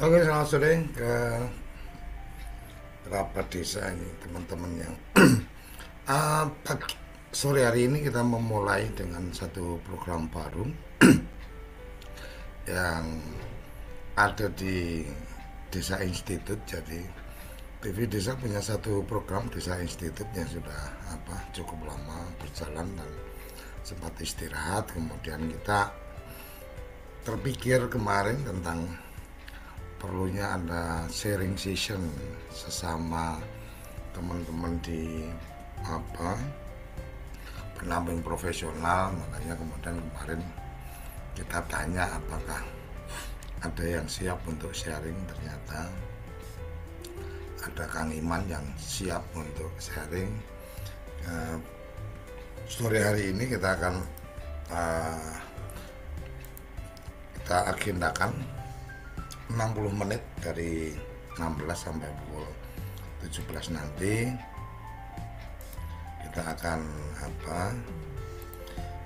Oke, selamat sore ke rapat desa ini teman-teman yang pagi sore hari ini kita memulai dengan satu program baru yang ada di Desa Institut. Jadi TV Desa punya satu program Desa Institut yang sudah cukup lama berjalan dan sempat istirahat. Kemudian kita terpikir kemarin tentang perlunya ada sharing session sesama teman-teman di pendamping profesional. Makanya kemudian kemarin kita tanya apakah ada yang siap untuk sharing. Ternyata ada Kang Iman yang siap untuk sharing. Sore hari ini kita akan kita agendakan 60 menit dari 16 sampai pukul 17 nanti. Kita akan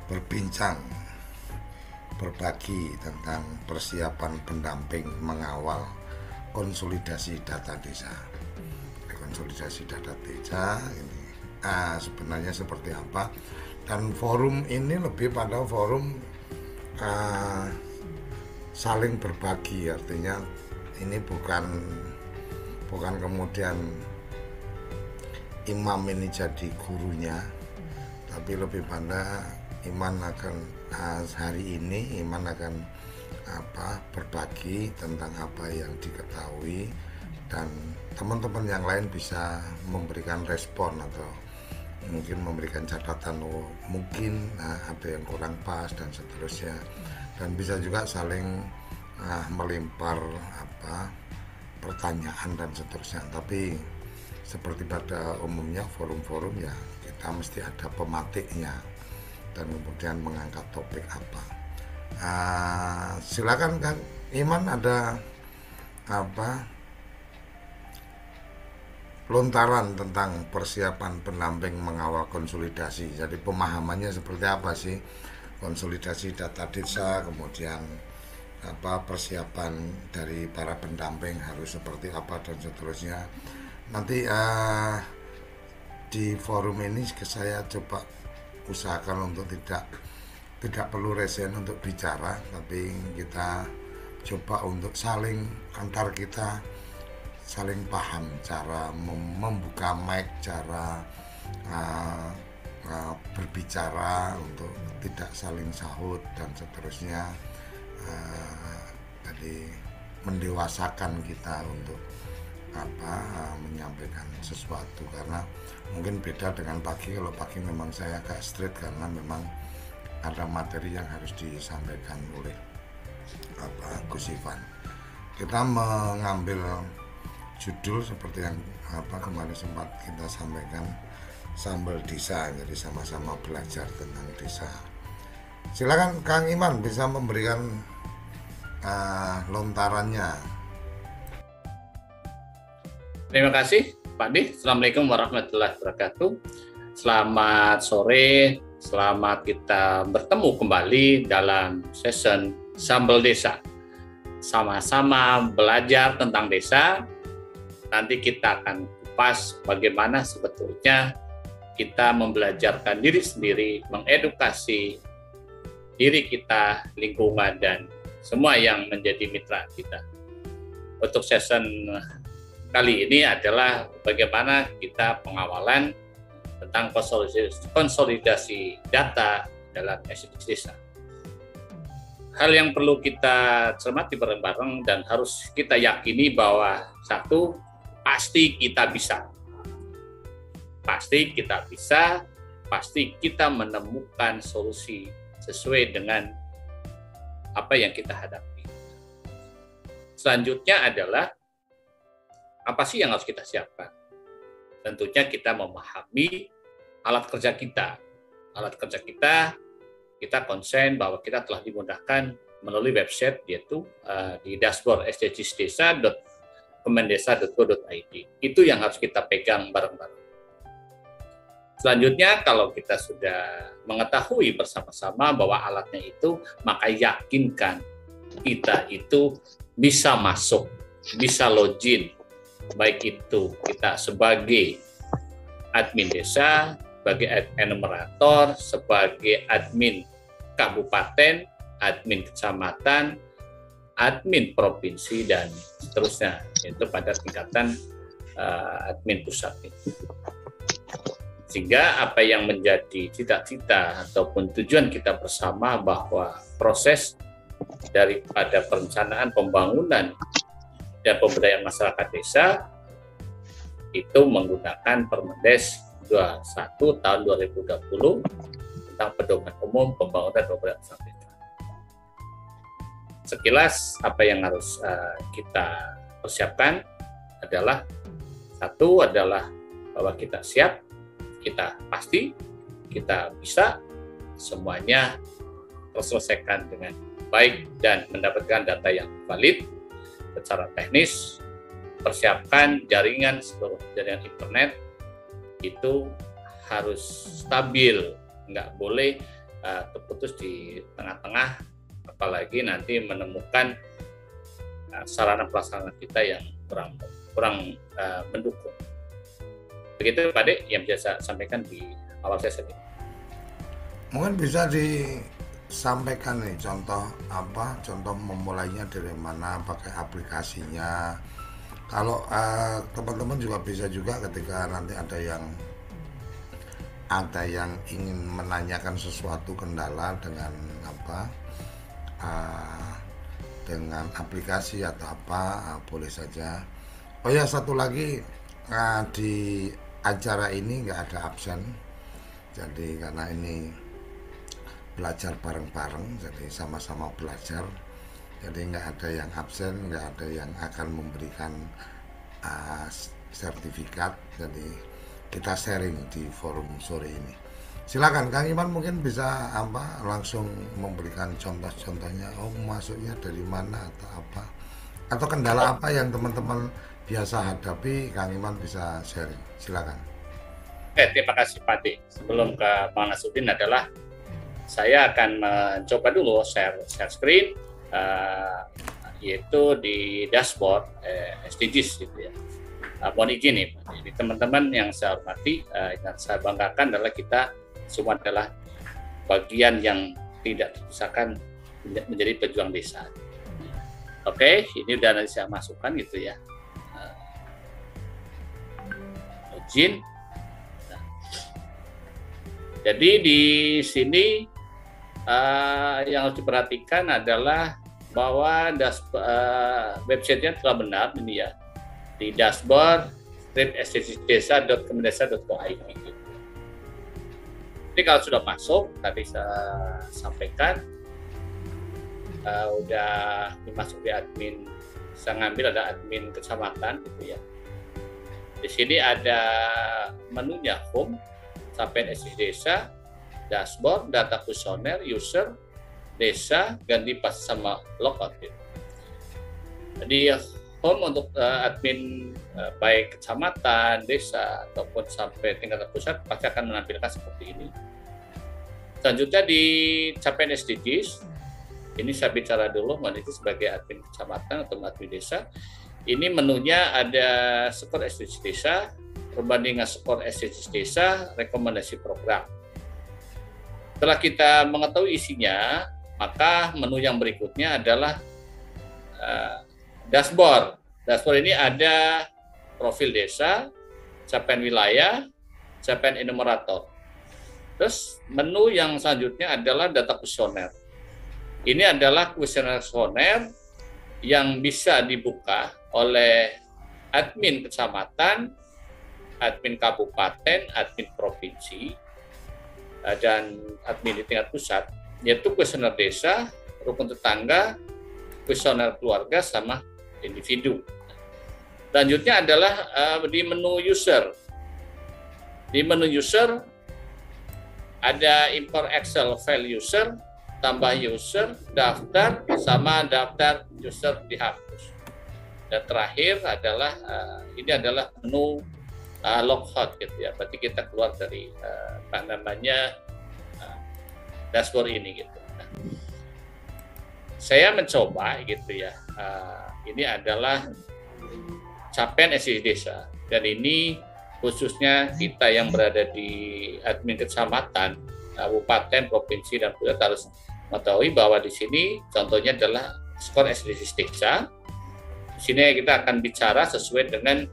berbincang, berbagi tentang persiapan pendamping mengawal konsolidasi data desa. Konsolidasi data desa ini sebenarnya seperti apa, dan forum ini lebih pada forum saling berbagi. Artinya ini bukan kemudian imam ini jadi gurunya, tapi lebih pada Iman akan hari ini Iman akan berbagi tentang apa yang diketahui, dan teman-teman yang lain bisa memberikan respon atau mungkin memberikan catatan, mungkin ada yang kurang pas dan seterusnya, dan bisa juga saling melempar pertanyaan dan seterusnya. Tapi seperti pada umumnya forum-forum ya kita mesti ada pematiknya dan kemudian mengangkat topik apa. Silakan Kang Iman, ada lontaran tentang persiapan pendamping mengawal konsolidasi. Jadi pemahamannya seperti apa sih konsolidasi data desa, kemudian persiapan dari para pendamping harus seperti apa dan seterusnya. Nanti di forum ini saya coba usahakan untuk tidak perlu resen untuk bicara, tapi kita coba untuk saling antar kita saling paham cara membuka mic, cara berbicara untuk tidak saling sahut dan seterusnya. Jadi mendewasakan kita untuk menyampaikan sesuatu, karena mungkin beda dengan pagi. Kalau pagi memang saya agak straight karena memang ada materi yang harus disampaikan oleh Gus Ivan. Kita mengambil judul seperti yang kemarin sempat kita sampaikan, Sambal Desa. Jadi sama-sama belajar tentang desa. Silakan Kang Iman bisa memberikan lontarannya. Terima kasih Pak Di. Assalamualaikum warahmatullahi wabarakatuh. Selamat sore, selamat kita bertemu kembali dalam session Sambal Desa. Sama-sama belajar tentang desa. Nanti kita akan kupas bagaimana sebetulnya kita membelajarkan diri sendiri, mengedukasi diri kita, lingkungan, dan semua yang menjadi mitra kita. Untuk session kali ini adalah bagaimana kita pengawalan tentang konsolidasi data dalam SDGs desa. Hal yang perlu kita cermati bareng-bareng dan harus kita yakini bahwa satu, pasti kita bisa. Pasti kita bisa, pasti kita menemukan solusi sesuai dengan apa yang kita hadapi. Selanjutnya adalah apa sih yang harus kita siapkan? Tentunya kita memahami alat kerja kita. Alat kerja kita konsen bahwa kita telah dimudahkan melalui website, yaitu di dashboard sdgsdesa.kemendesa.go.id. Itu yang harus kita pegang bareng-bareng. Selanjutnya, kalau kita sudah mengetahui bersama-sama bahwa alatnya itu, maka yakinkan kita itu bisa masuk bisa login, baik itu kita sebagai admin desa, sebagai enumerator, sebagai admin kabupaten, admin kecamatan, admin provinsi, dan seterusnya, itu pada tingkatan admin pusat. Sehingga apa yang menjadi cita-cita ataupun tujuan kita bersama bahwa proses daripada perencanaan pembangunan dan pemberdayaan masyarakat desa itu menggunakan Permendes 21 tahun 2020 tentang pedoman umum pembangunan pemberdayaan masyarakat desa. Sekilas apa yang harus kita persiapkan adalah, satu adalah bahwa kita siap, kita pasti, kita bisa semuanya terselesaikan dengan baik dan mendapatkan data yang valid secara teknis. Persiapkan jaringan, seluruh jaringan internet itu harus stabil, nggak boleh terputus di tengah-tengah, apalagi nanti menemukan sarana prasarana kita yang kurang mendukung. Begitu Pak Dek yang bisa saya sampaikan di awal sesi ini. Mungkin bisa disampaikan nih contoh memulainya dari mana, pakai aplikasinya. Kalau teman-teman juga bisa juga ketika nanti ada yang ingin menanyakan sesuatu kendala dengan dengan aplikasi atau boleh saja. Oh ya, satu lagi, di acara ini nggak ada absen, jadi karena ini belajar bareng-bareng, jadi sama-sama belajar, jadi nggak ada yang absen, nggak ada yang akan memberikan sertifikat, jadi kita sharing di forum sore ini. Silakan Kang Iman, mungkin bisa langsung memberikan contoh-contohnya, masuknya dari mana atau atau kendala apa yang teman-teman biasa hadapi. Kang Iman bisa sharing, silakan. Terima kasih Pak Dek. Sebelum ke Bang Nasruddin adalah saya akan mencoba dulu share screen, yaitu di dashboard SDGs gitu ya. Mohon izin nih, jadi teman-teman yang saya hormati, yang saya banggakan adalah kita semua adalah bagian yang tidak terpisahkan menjadi pejuang desa. Oke, ini udah nanti saya masukkan gitu ya. Izin. Nah. Jadi di sini yang harus diperhatikan adalah bahwa websitenya telah benar ini ya, di dashboard sdgsdesa.kemendesa.go.id. Jadi kalau sudah masuk, tadi saya sampaikan udah dimasuk di admin, saya ngambil ada admin kecamatan gitu ya. Di sini ada menunya home, capaian SDGs desa, dashboard, data kuesioner, user, desa, ganti pas sama logout. Gitu. Jadi home untuk admin baik kecamatan, desa, ataupun sampai tingkat pusat pasti akan menampilkan seperti ini. Selanjutnya di capaian SDGs, ini saya bicara dulu, itu sebagai admin kecamatan atau admin desa. Ini menunya ada skor SDGs desa, perbandingan skor SDGs desa, rekomendasi program. Setelah kita mengetahui isinya, maka menu yang berikutnya adalah dashboard. Dashboard ini ada profil desa, capaian wilayah, capaian enumerator. Terus menu yang selanjutnya adalah data kuesioner. Ini adalah kuesioner yang bisa dibuka oleh admin kecamatan, admin kabupaten, admin provinsi, dan admin di tingkat pusat, yaitu kuesioner desa, rukun tetangga, kuesioner keluarga, sama individu. Selanjutnya adalah di menu user. Di menu user ada import Excel file user, tambah user, daftar, sama daftar user dihapus. Dan terakhir adalah ini adalah menu logout gitu ya. Berarti kita keluar dari dashboard ini gitu. Nah, saya mencoba gitu ya. Ini adalah capaian SDGs desa. Dan ini khususnya kita yang berada di admin kecamatan, kabupaten, provinsi, dan pusat harus mengetahui bahwa di sini contohnya adalah skor SDGs desa. Di sini kita akan bicara sesuai dengan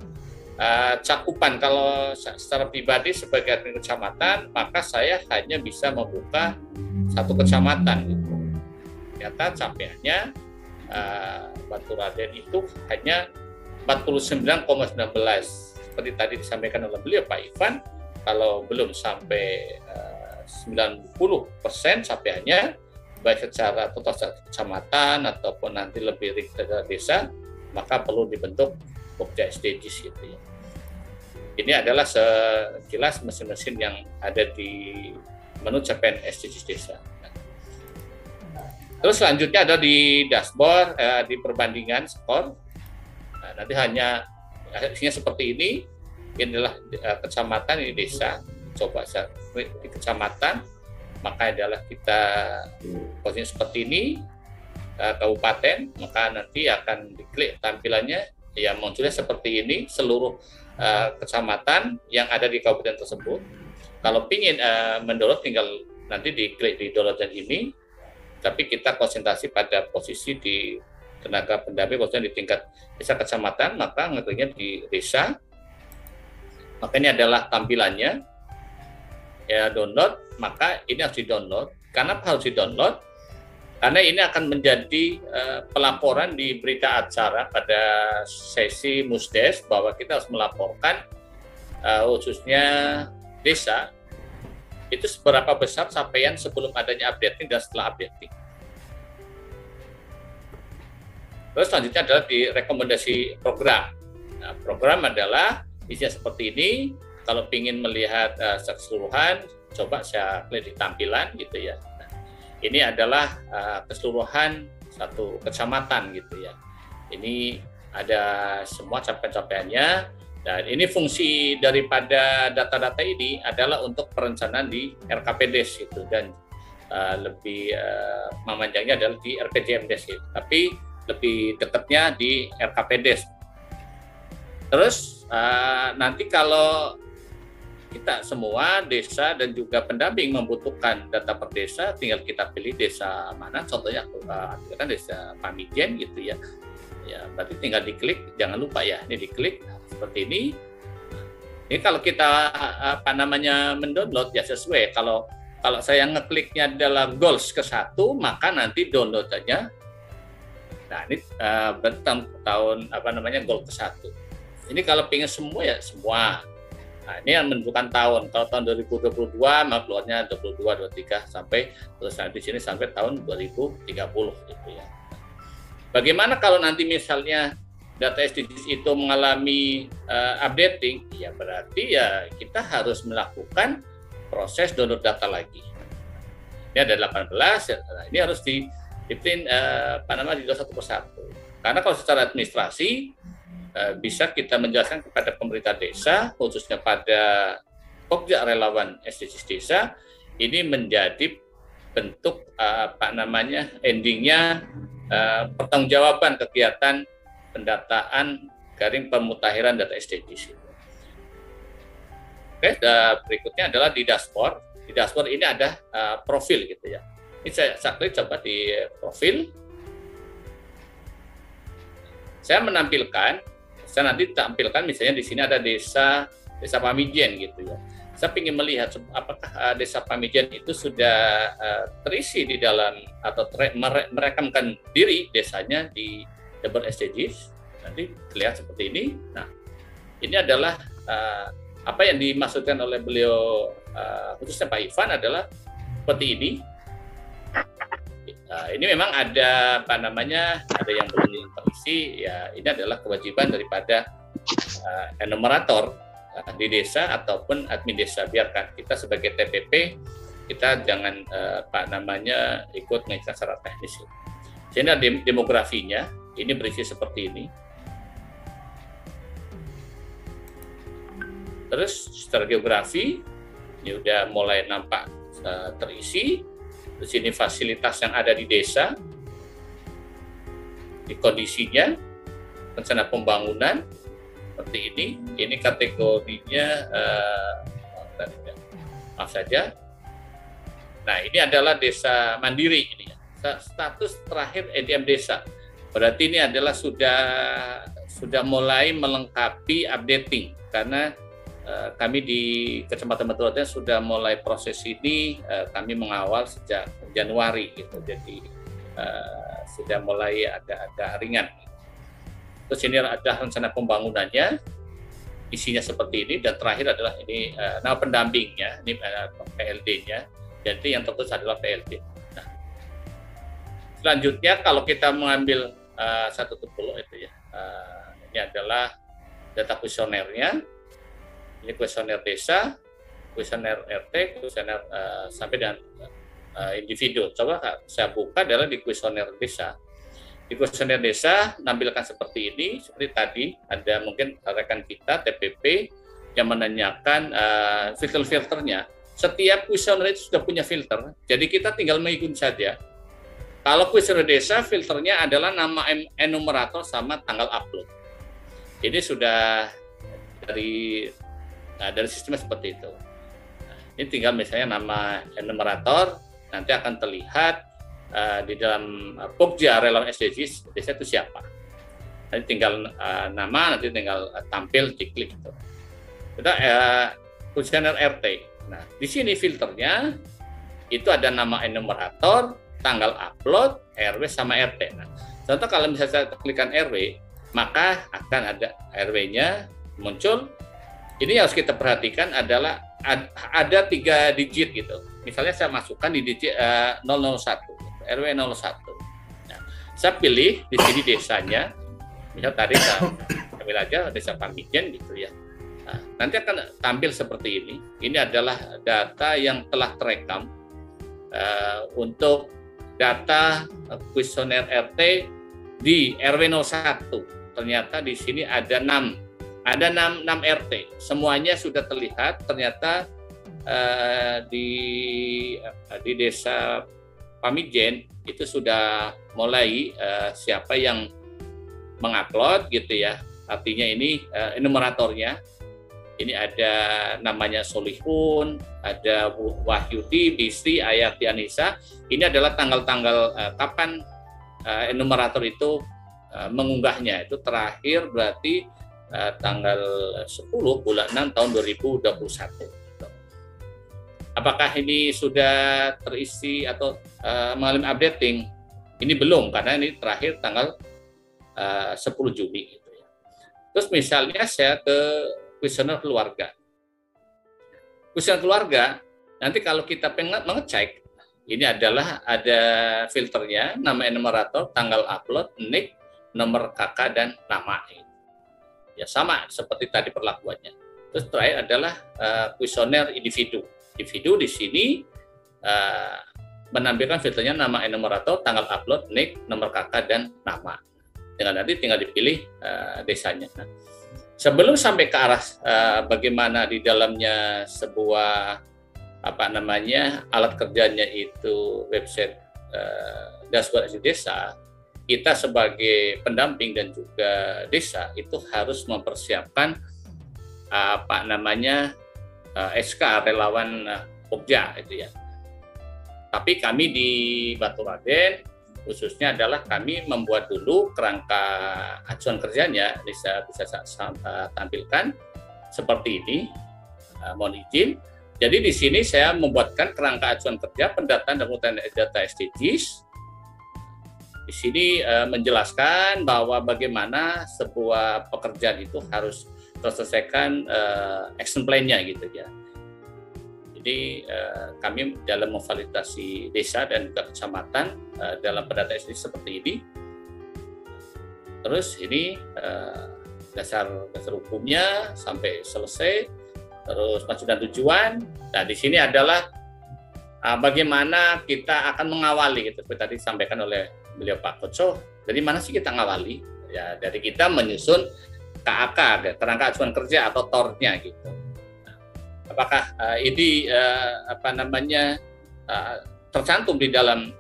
cakupan. Kalau secara pribadi sebagai admin kecamatan, maka saya hanya bisa membuka satu kecamatan. Gitu. Ternyata capaiannya Batu Raden itu hanya 49,19. Seperti tadi disampaikan oleh beliau Pak Ivan, kalau belum sampai 90% capaiannya, baik secara total kecamatan ataupun nanti lebih ke desa, maka perlu dibentuk Pokja SDGs gitu ya. Ini adalah sekilas mesin-mesin yang ada di menu capaian SDGs desa. Terus selanjutnya ada di dashboard, di perbandingan skor. Nah, nanti hanya hasilnya seperti ini. Ini adalah kecamatan, ini desa. Coba saya klik di kecamatan, maka adalah kita posisinya seperti ini. Kabupaten, maka nanti akan diklik tampilannya, ya munculnya seperti ini seluruh kecamatan yang ada di kabupaten tersebut. Kalau ingin mendownload, tinggal nanti diklik di download dan ini. Tapi kita konsentrasi pada posisi di tenaga pendamping, khususnya di tingkat desa kecamatan, maka ngekliknya di desa. Maka ini adalah tampilannya. Ya, download, maka ini harus di-download. Kenapa harus di-download? Karena ini akan menjadi pelaporan di berita acara pada sesi Musdes bahwa kita harus melaporkan khususnya desa itu seberapa besar capaian sebelum adanya updating dan setelah updating. Terus selanjutnya adalah di rekomendasi program. Nah, program adalah isinya seperti ini. Kalau ingin melihat keseluruhan, coba saya klik di tampilan gitu ya. Nah, ini adalah keseluruhan satu kecamatan gitu ya. Ini ada semua capaian-capaiannya. Dan ini fungsi daripada data-data ini adalah untuk perencanaan di RKPDes itu, dan lebih memanjangnya adalah di RPJMDes itu. Tapi lebih dekatnya di RKPDes. Terus nanti kalau kita semua desa dan juga pendamping membutuhkan data per desa, tinggal kita pilih desa mana. Contohnya kan desa Pamijen gitu ya. Ya, berarti tinggal diklik, jangan lupa ya, ini diklik seperti ini. Ini kalau kita mendownload ya sesuai. Kalau saya ngekliknya adalah goals ke 1, maka nanti downloadannya. Nah, ini tahun goal ke 1. Ini kalau pengen semua ya semua. Nah, ini yang menentukan tahun. Kalau tahun 2022, maka keluarnya 22, 23 sampai terus di sini sampai tahun 2030 gitu ya. Bagaimana kalau nanti misalnya data SDGs itu mengalami updating, ya berarti ya kita harus melakukan proses download data lagi. Ini ada 18, ya, ini harus di-print di satu persatu. Karena kalau secara administrasi bisa kita menjelaskan kepada pemerintah desa, khususnya pada Pokja Relawan SDGs Desa, ini menjadi bentuk endingnya pertanggungjawaban kegiatan pendataan garing pemutahiran data SDGs. Oke, berikutnya adalah di dashboard. Di dashboard ini ada profil gitu ya. Ini saya klik coba di profil. Saya nanti tampilkan misalnya di sini ada desa Pamijen gitu ya. Saya ingin melihat apakah desa Pamijen itu sudah terisi di dalam atau merekamkan diri desanya di dashboard SDGs. Nanti terlihat seperti ini. Nah, ini adalah apa yang dimaksudkan oleh beliau khususnya Pak Ivan adalah seperti ini. Ini memang ada ada yang belum terisi. Ya, ini adalah kewajiban daripada enumerator di desa ataupun admin desa. Biarkan kita sebagai TPP, kita jangan ikut mengikutkan secara teknis. Jadi ada demografinya, ini berisi seperti ini. Terus secara geografi, ini udah mulai nampak terisi. Di sini fasilitas yang ada di desa, di kondisinya, rencana pembangunan seperti ini. Ini kategorinya maaf saja. Nah, ini adalah desa mandiri ini. Status terakhir EDM desa. Berarti ini adalah sudah mulai melengkapi updating, karena kami di Kecamatan Batu Raden sudah mulai proses ini, kami mengawal sejak Januari gitu. Jadi sudah mulai agak ringan. Terus ini ada rencana pembangunannya, isinya seperti ini, dan terakhir adalah ini nama pendampingnya, ini PLD-nya. Jadi yang tertulis adalah PLD. Nah, selanjutnya kalau kita mengambil 1 tubuh itu ya, ini adalah data kuesionernya. Ini kuesioner desa, kuesioner RT, kuesioner sampai dengan individu. Coba saya buka adalah di kuesioner desa. Di kuesioner desa menampilkan seperti ini, seperti tadi ada mungkin rekan kita TPP yang menanyakan filter-filternya. Setiap kuesioner itu sudah punya filter, jadi kita tinggal mengikuti saja. Kalau kuesioner desa, filternya adalah nama enumerator sama tanggal upload. Ini sudah dari sistemnya seperti itu. Nah, ini tinggal misalnya nama enumerator, nanti akan terlihat di dalam Pokja relawan SDGs desa itu siapa. Nanti tinggal nama, nanti tinggal tampil, diklik itu. Kita kuesioner RT. Nah, di sini filternya itu ada nama enumerator, tanggal upload, RW sama RT. Nah, contoh kalau misalnya saya klikkan RW, maka akan ada RW-nya muncul. Ini harus kita perhatikan adalah ada 3 digit gitu. Misalnya saya masukkan di digit 001, RW 01. Nah, saya pilih di sini desanya, misal tadi saya ambil aja desa Pamijen gitu ya. Nah, nanti akan tampil seperti ini. Ini adalah data yang telah terekam untuk data kuesioner RT di RW 01. Ternyata di sini ada 6 RT. Semuanya sudah terlihat. Ternyata di desa Pamijen itu sudah mulai siapa yang mengupload gitu ya. Artinya ini enumeratornya. Ini ada namanya Solihun, ada Wahyudi, Bisri, Ayati, Anissa. Ini adalah tanggal-tanggal kapan enumerator itu mengunggahnya. Itu terakhir berarti tanggal 10 bulan 6 tahun 2021. Apakah ini sudah terisi atau mengalami updating? Ini belum, karena ini terakhir tanggal 10 Juni. Gitu ya. Terus misalnya saya ke kuesioner keluarga. Kuesioner keluarga, nanti kalau kita pengen mengecek, ini adalah ada filternya, nama enumerator, tanggal upload, NIK, nomor KK, dan nama. Ya sama seperti tadi perlakuannya. Terus terakhir adalah kuesioner individu. Individu di sini menampilkan filternya nama enumerator, tanggal upload, NIK, nomor KK, dan nama. Dengan nanti tinggal dipilih desanya. Nah, sebelum sampai ke arah bagaimana di dalamnya sebuah alat kerjanya itu website dashboard desa, kita sebagai pendamping dan juga desa itu harus mempersiapkan SK relawan Pokja itu ya. Tapi kami di Batu Raden khususnya adalah kami membuat dulu kerangka acuan kerjanya, bisa saya tampilkan seperti ini. Mohon izin. Jadi di sini saya membuatkan kerangka acuan kerja pendataan dan pengurutan data SDGs. Di sini menjelaskan bahwa bagaimana sebuah pekerjaan itu harus terselesaikan action plan-nya gitu ya. Jadi kami dalam memvalidasi desa dan juga kecamatan dalam pendata SDGs seperti ini. Terus ini dasar hukumnya sampai selesai. Terus maksud dan tujuan. Nah di sini adalah bagaimana kita akan mengawali gitu. Seperti tadi disampaikan oleh beliau Pak Koco. Dari mana sih kita ngawali? Ya dari kita menyusun KAK, kerangka acuan kerja atau TOR-nya gitu. Apakah ini tercantum di dalam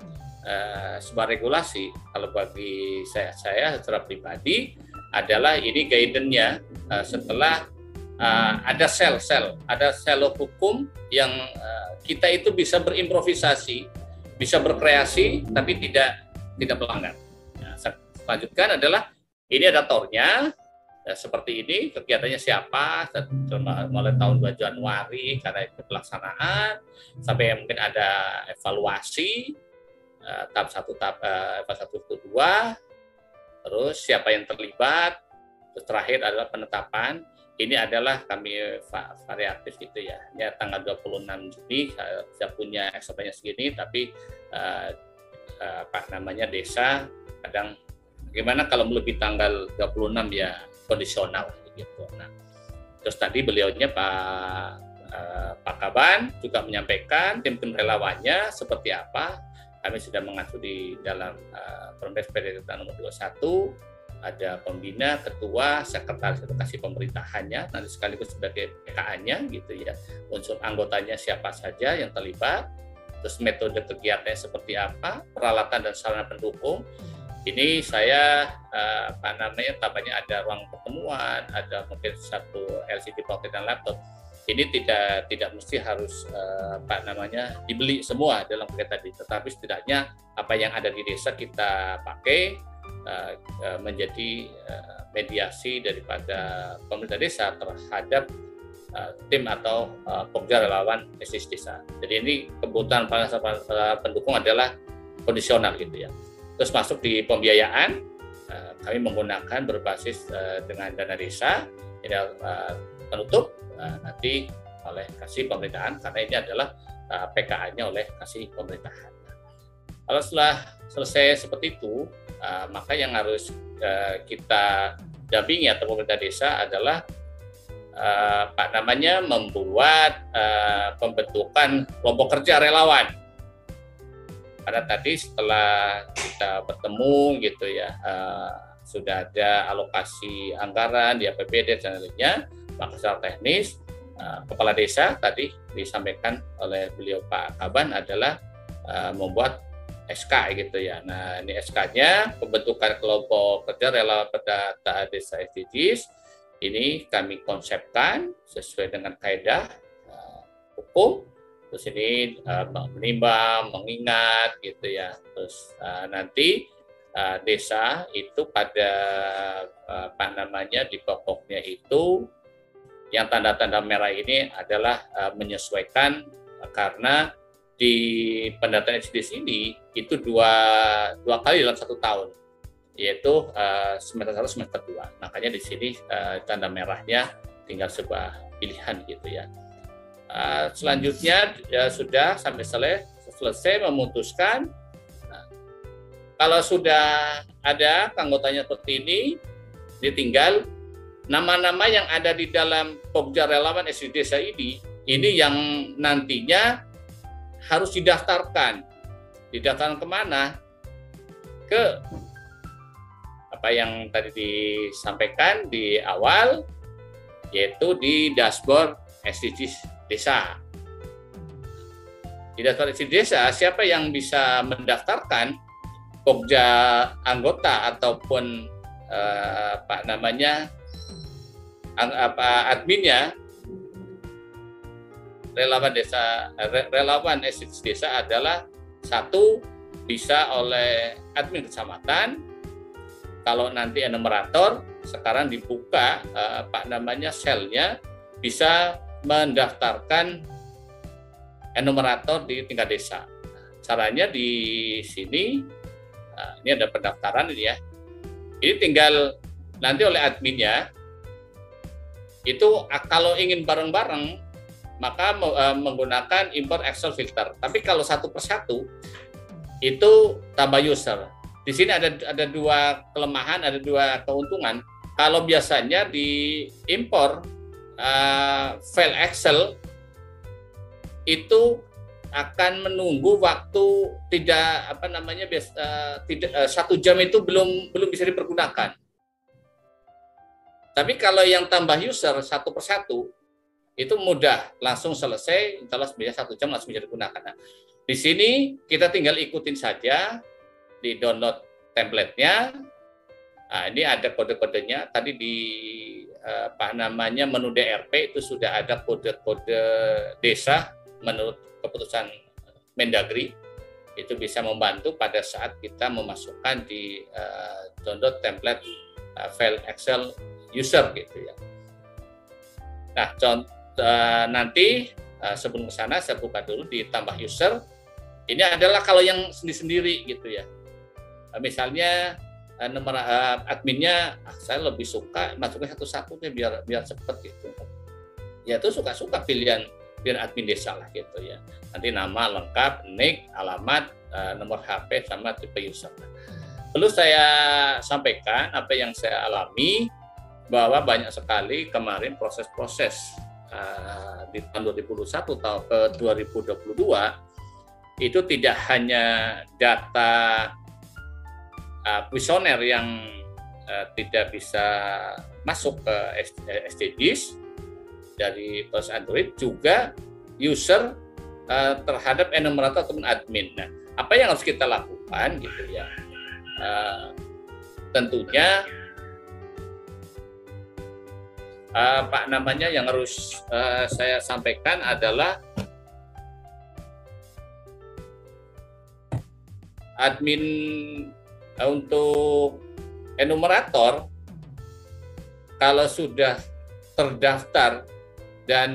sebuah regulasi? Kalau bagi saya secara pribadi adalah ini guidance-nya setelah ada sel hukum yang kita itu bisa berimprovisasi, bisa berkreasi, tapi tidak melanggar. Nah, selanjutnya adalah ini ada tornya, seperti ini, kegiatannya siapa, mulai tahun 2 Januari karena itu pelaksanaan, sampai mungkin ada evaluasi, tahap 1, tahap 1, 2, terus siapa yang terlibat, terus terakhir adalah penetapan. Ini adalah kami variatif gitu ya. Ya tanggal 26 Juni saya punya SOP-nya segini, tapi desa kadang gimana kalau melebihi tanggal 26 ya kondisional gitu. Nah, terus tadi beliaunya Pak Kaban juga menyampaikan tim relawannya seperti apa. Kami sudah mengatur di dalam Permendikbud PDT nomor 21, ada pembina, ketua, sekretaris edukasi pemerintahannya, nanti sekaligus sebagai PKA-nya gitu ya. Unsur anggotanya siapa saja yang terlibat, terus metode kegiatannya seperti apa, peralatan dan sarana pendukung. Ini saya tampaknya ada ruang pertemuan, ada mungkin satu LCD projector dan laptop. Ini tidak mesti harus dibeli semua dalam kegiatan tadi, tetapi setidaknya apa yang ada di desa kita pakai menjadi mediasi daripada pemerintah desa terhadap tim atau Pokja relawan SDGs desa. Jadi ini kebutuhan para pendukung adalah kondisional gitu ya. Terus masuk di pembiayaan, kami menggunakan berbasis dengan dana desa, ini penutup nanti oleh kasih pemerintahan karena ini adalah PKA-nya oleh kasih pemerintahan. Kalau setelah selesai seperti itu, maka yang harus kita dampingi atau pemerintah desa adalah membuat pembentukan kelompok kerja relawan. Karena tadi setelah kita bertemu gitu ya, sudah ada alokasi anggaran di APBD dan lainnya, maka secara teknis kepala desa tadi disampaikan oleh beliau Pak Kaban adalah membuat SK gitu ya. Nah, ini SK-nya pembentukan kelompok kerja relawan pendata desa SDGs. Ini kami konsepkan sesuai dengan kaidah hukum. Terus ini menimbang, mengingat gitu ya. Terus nanti desa itu pada di pokoknya itu yang tanda-tanda merah ini adalah menyesuaikan karena di pendataan SDGs ini itu dua kali dalam 1 tahun, yaitu semester 1, semester 2. Makanya di sini tanda merahnya tinggal sebuah pilihan gitu ya. Selanjutnya sudah sampai selesai memutuskan. Kalau sudah ada anggotanya seperti ini, ditinggal nama-nama yang ada di dalam Pokja relawan SDGs desa ini yang nantinya harus didaftarkan. Didaftarkan kemana? Ke apa yang tadi disampaikan di awal, yaitu di dashboard SDGs desa. Di dashboard SDGs desa, siapa yang bisa mendaftarkan Pokja anggota ataupun adminnya, relawan SDGs desa adalah satu bisa oleh admin kecamatan. Kalau nanti enumerator sekarang dibuka selnya bisa mendaftarkan enumerator di tingkat desa. Caranya di sini ini ada pendaftaran ini ya. Ini tinggal nanti oleh adminnya itu kalau ingin bareng-bareng maka menggunakan import Excel filter. Tapi kalau satu persatu itu tambah user. Di sini ada 2 kelemahan, ada 2 keuntungan. Kalau biasanya di import file Excel itu akan menunggu waktu tidak 1 jam itu belum bisa dipergunakan. Tapi kalau yang tambah user satu persatu itu mudah, langsung selesai, insya Allah sebenarnya 1 jam langsung bisa digunakan. Nah, di sini kita tinggal ikutin saja, di download template-nya, Nah, ini ada kode-kodenya. Tadi di menu DRP itu sudah ada kode-kode desa menurut keputusan Mendagri. Itu bisa membantu pada saat kita memasukkan di download template file Excel user gitu ya. Nah, nanti sebelum ke sana saya buka dulu di tambah user. Ini adalah kalau yang sendiri-sendiri gitu ya. Misalnya nomor adminnya saya lebih suka masukin satu-satu deh biar cepet gitu. Ya itu suka-suka pilihan admin desa lah gitu ya. Nanti nama lengkap, nick, alamat, nomor HP sama tipe user. Perlu saya sampaikan apa yang saya alami bahwa banyak sekali kemarin proses-proses di tahun 2021 tahun ke 2022 itu tidak hanya data kuesioner yang tidak bisa masuk ke SDGs dari perusahaan Android, juga user terhadap enumerator ataupun admin. Nah, apa yang harus kita lakukan gitu ya? Tentunya yang harus saya sampaikan adalah admin untuk enumerator kalau sudah terdaftar dan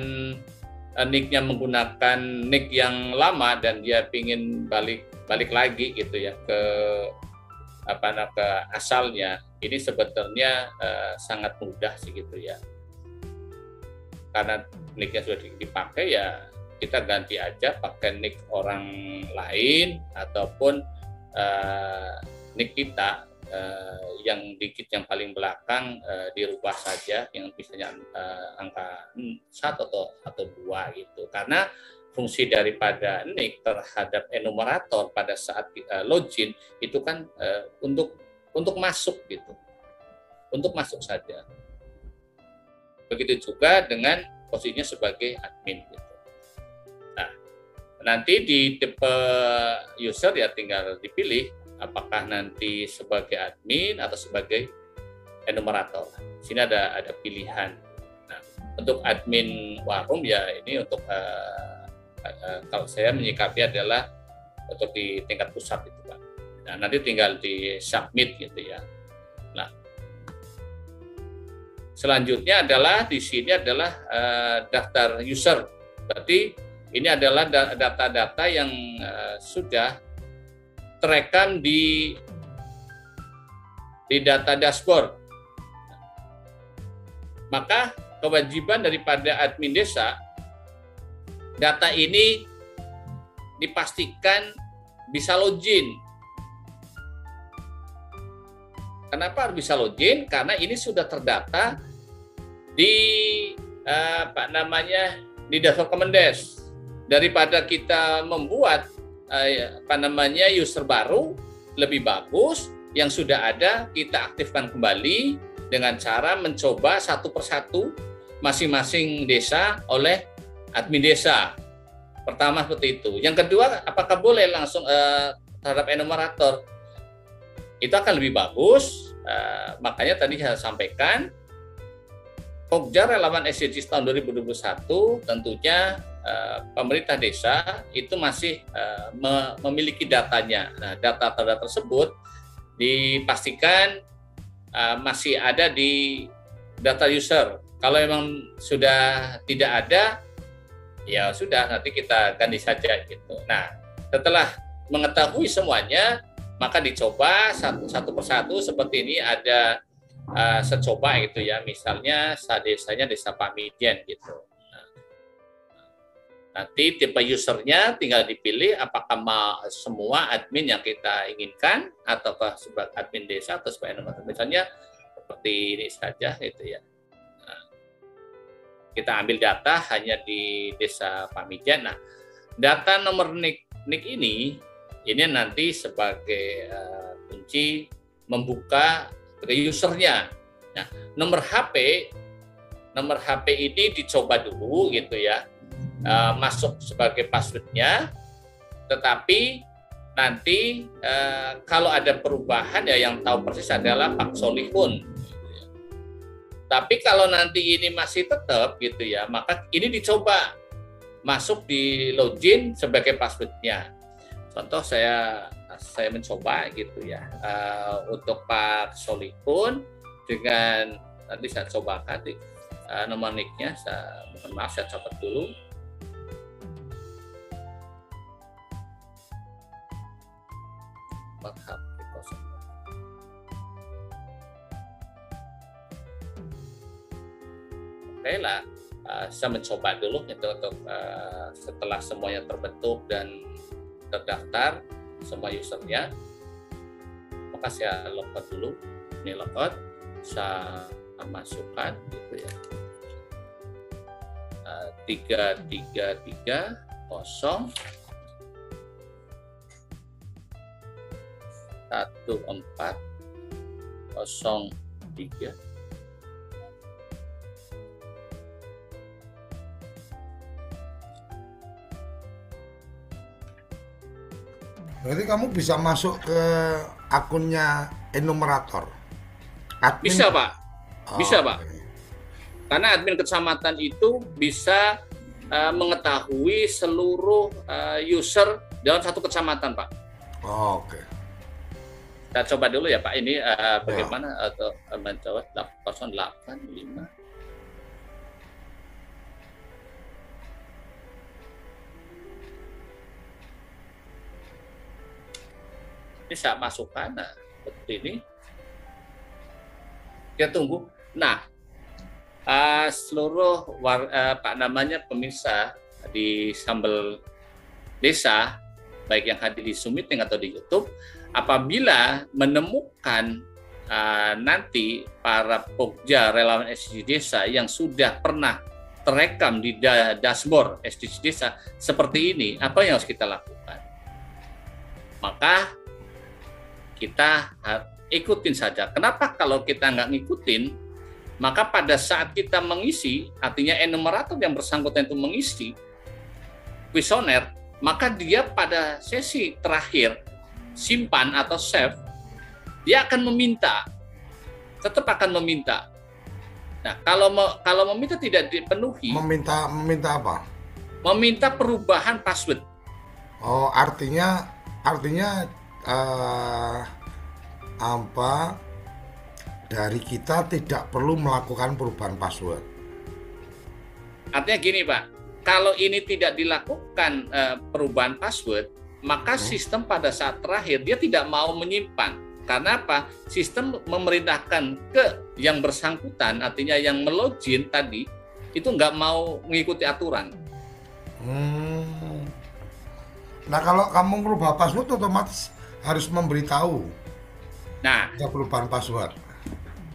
nick-nya menggunakan nick yang lama dan dia ingin balik lagi gitu ya ke ke asalnya, ini sebetulnya sangat mudah sih gitu ya. Karena nick-nya sudah dipakai ya kita ganti aja pakai nick orang lain ataupun nick kita yang dikit yang paling belakang dirubah saja yang misalnya angka 1 atau 2 gitu. Karena fungsi daripada nick terhadap enumerator pada saat login itu kan untuk masuk gitu. Untuk masuk saja. Begitu juga dengan posisinya sebagai admin gitu. Nah, nanti di tipe user ya tinggal dipilih apakah nanti sebagai admin atau sebagai enumerator. Di sini ada pilihan. Nah, untuk admin warung ya ini untuk kalau saya menyikapi adalah untuk di tingkat pusat itu Pak. Nah, nanti tinggal di submit gitu ya. Nah, selanjutnya adalah di sini adalah daftar user. Berarti ini adalah data-data yang sudah terekam di data dashboard. Maka kewajiban daripada admin desa, data ini dipastikan bisa login. Kenapa harus bisa login? Karena ini sudah terdata di di dashboard Kemendes. Daripada kita membuat user baru, lebih bagus yang sudah ada kita aktifkan kembali dengan cara mencoba satu persatu masing-masing desa oleh admin desa. Pertama seperti itu. Yang kedua, apakah boleh langsung terhadap enumerator? Itu akan lebih bagus. Makanya tadi saya sampaikan Pokja Relawan SDGs tahun 2021 tentunya pemerintah desa itu masih memiliki datanya. Nah, data-data tersebut dipastikan masih ada di data user. Kalau memang sudah tidak ada, ya sudah nanti kita ganti saja gitu. Nah, setelah mengetahui semuanya, maka dicoba satu persatu seperti ini ada secoba gitu ya. Misalnya desanya Desa Pamidjen gitu. Nanti tipe usernya tinggal dipilih apakah semua admin yang kita inginkan ataukah sebagai admin desa atau sebagai enumerator. Misalnya seperti ini saja gitu ya. Nah, kita ambil data hanya di Desa Pamidjen. Nah, data nomor nick ini nanti sebagai kunci membuka ke usernya. Nah, nomor HP ini dicoba dulu gitu ya. Masuk sebagai passwordnya, tetapi nanti kalau ada perubahan ya yang tahu persis adalah Pak Solihun. Tapi kalau nanti ini masih tetap gitu ya, maka ini dicoba masuk di login sebagai passwordnya. Contoh saya mencoba gitu ya untuk Pak Solihun dengan nanti saya cobakan nomor nicknya. Mohon maaf saya catat dulu. Oke lah, saya mencoba dulu itu untuk setelah semuanya terbentuk dan terdaftar semua usernya, maka saya logout dulu. Ini logout, saya masukkan gitu ya 3330 1403. Berarti kamu bisa masuk ke akunnya enumerator. Admin. Bisa Pak, bisa Pak. Okay. Karena admin kecamatan itu bisa mengetahui seluruh user dalam satu kecamatan Pak. Oke. Kita coba dulu ya Pak, ini bagaimana atau mencoba 085. Ini saya masukkan, nah seperti ini. Kita tunggu. Nah, seluruh pemirsa di Sambal Desa, baik yang hadir di Zoom meeting atau di YouTube, apabila menemukan nanti para pokja relawan SDGs Desa yang sudah pernah terekam di dashboard SDGs Desa seperti ini, apa yang harus kita lakukan? Maka kita ikutin saja. Kenapa kalau kita nggak ngikutin, maka pada saat kita mengisi, artinya enumerator yang bersangkutan itu mengisi kuesioner, maka dia pada sesi terakhir simpan atau save, dia akan meminta, tetap akan meminta. Nah, kalau meminta tidak dipenuhi, meminta apa? Meminta perubahan password. Oh, artinya dari kita tidak perlu melakukan perubahan password. Artinya gini Pak, kalau ini tidak dilakukan perubahan password, maka sistem pada saat terakhir dia tidak mau menyimpan. Karena apa? Sistem memerintahkan ke yang bersangkutan, artinya yang melogin tadi, itu nggak mau mengikuti aturan. Nah, kalau kamu merubah password otomatis harus memberitahu. Nah, perubahan password.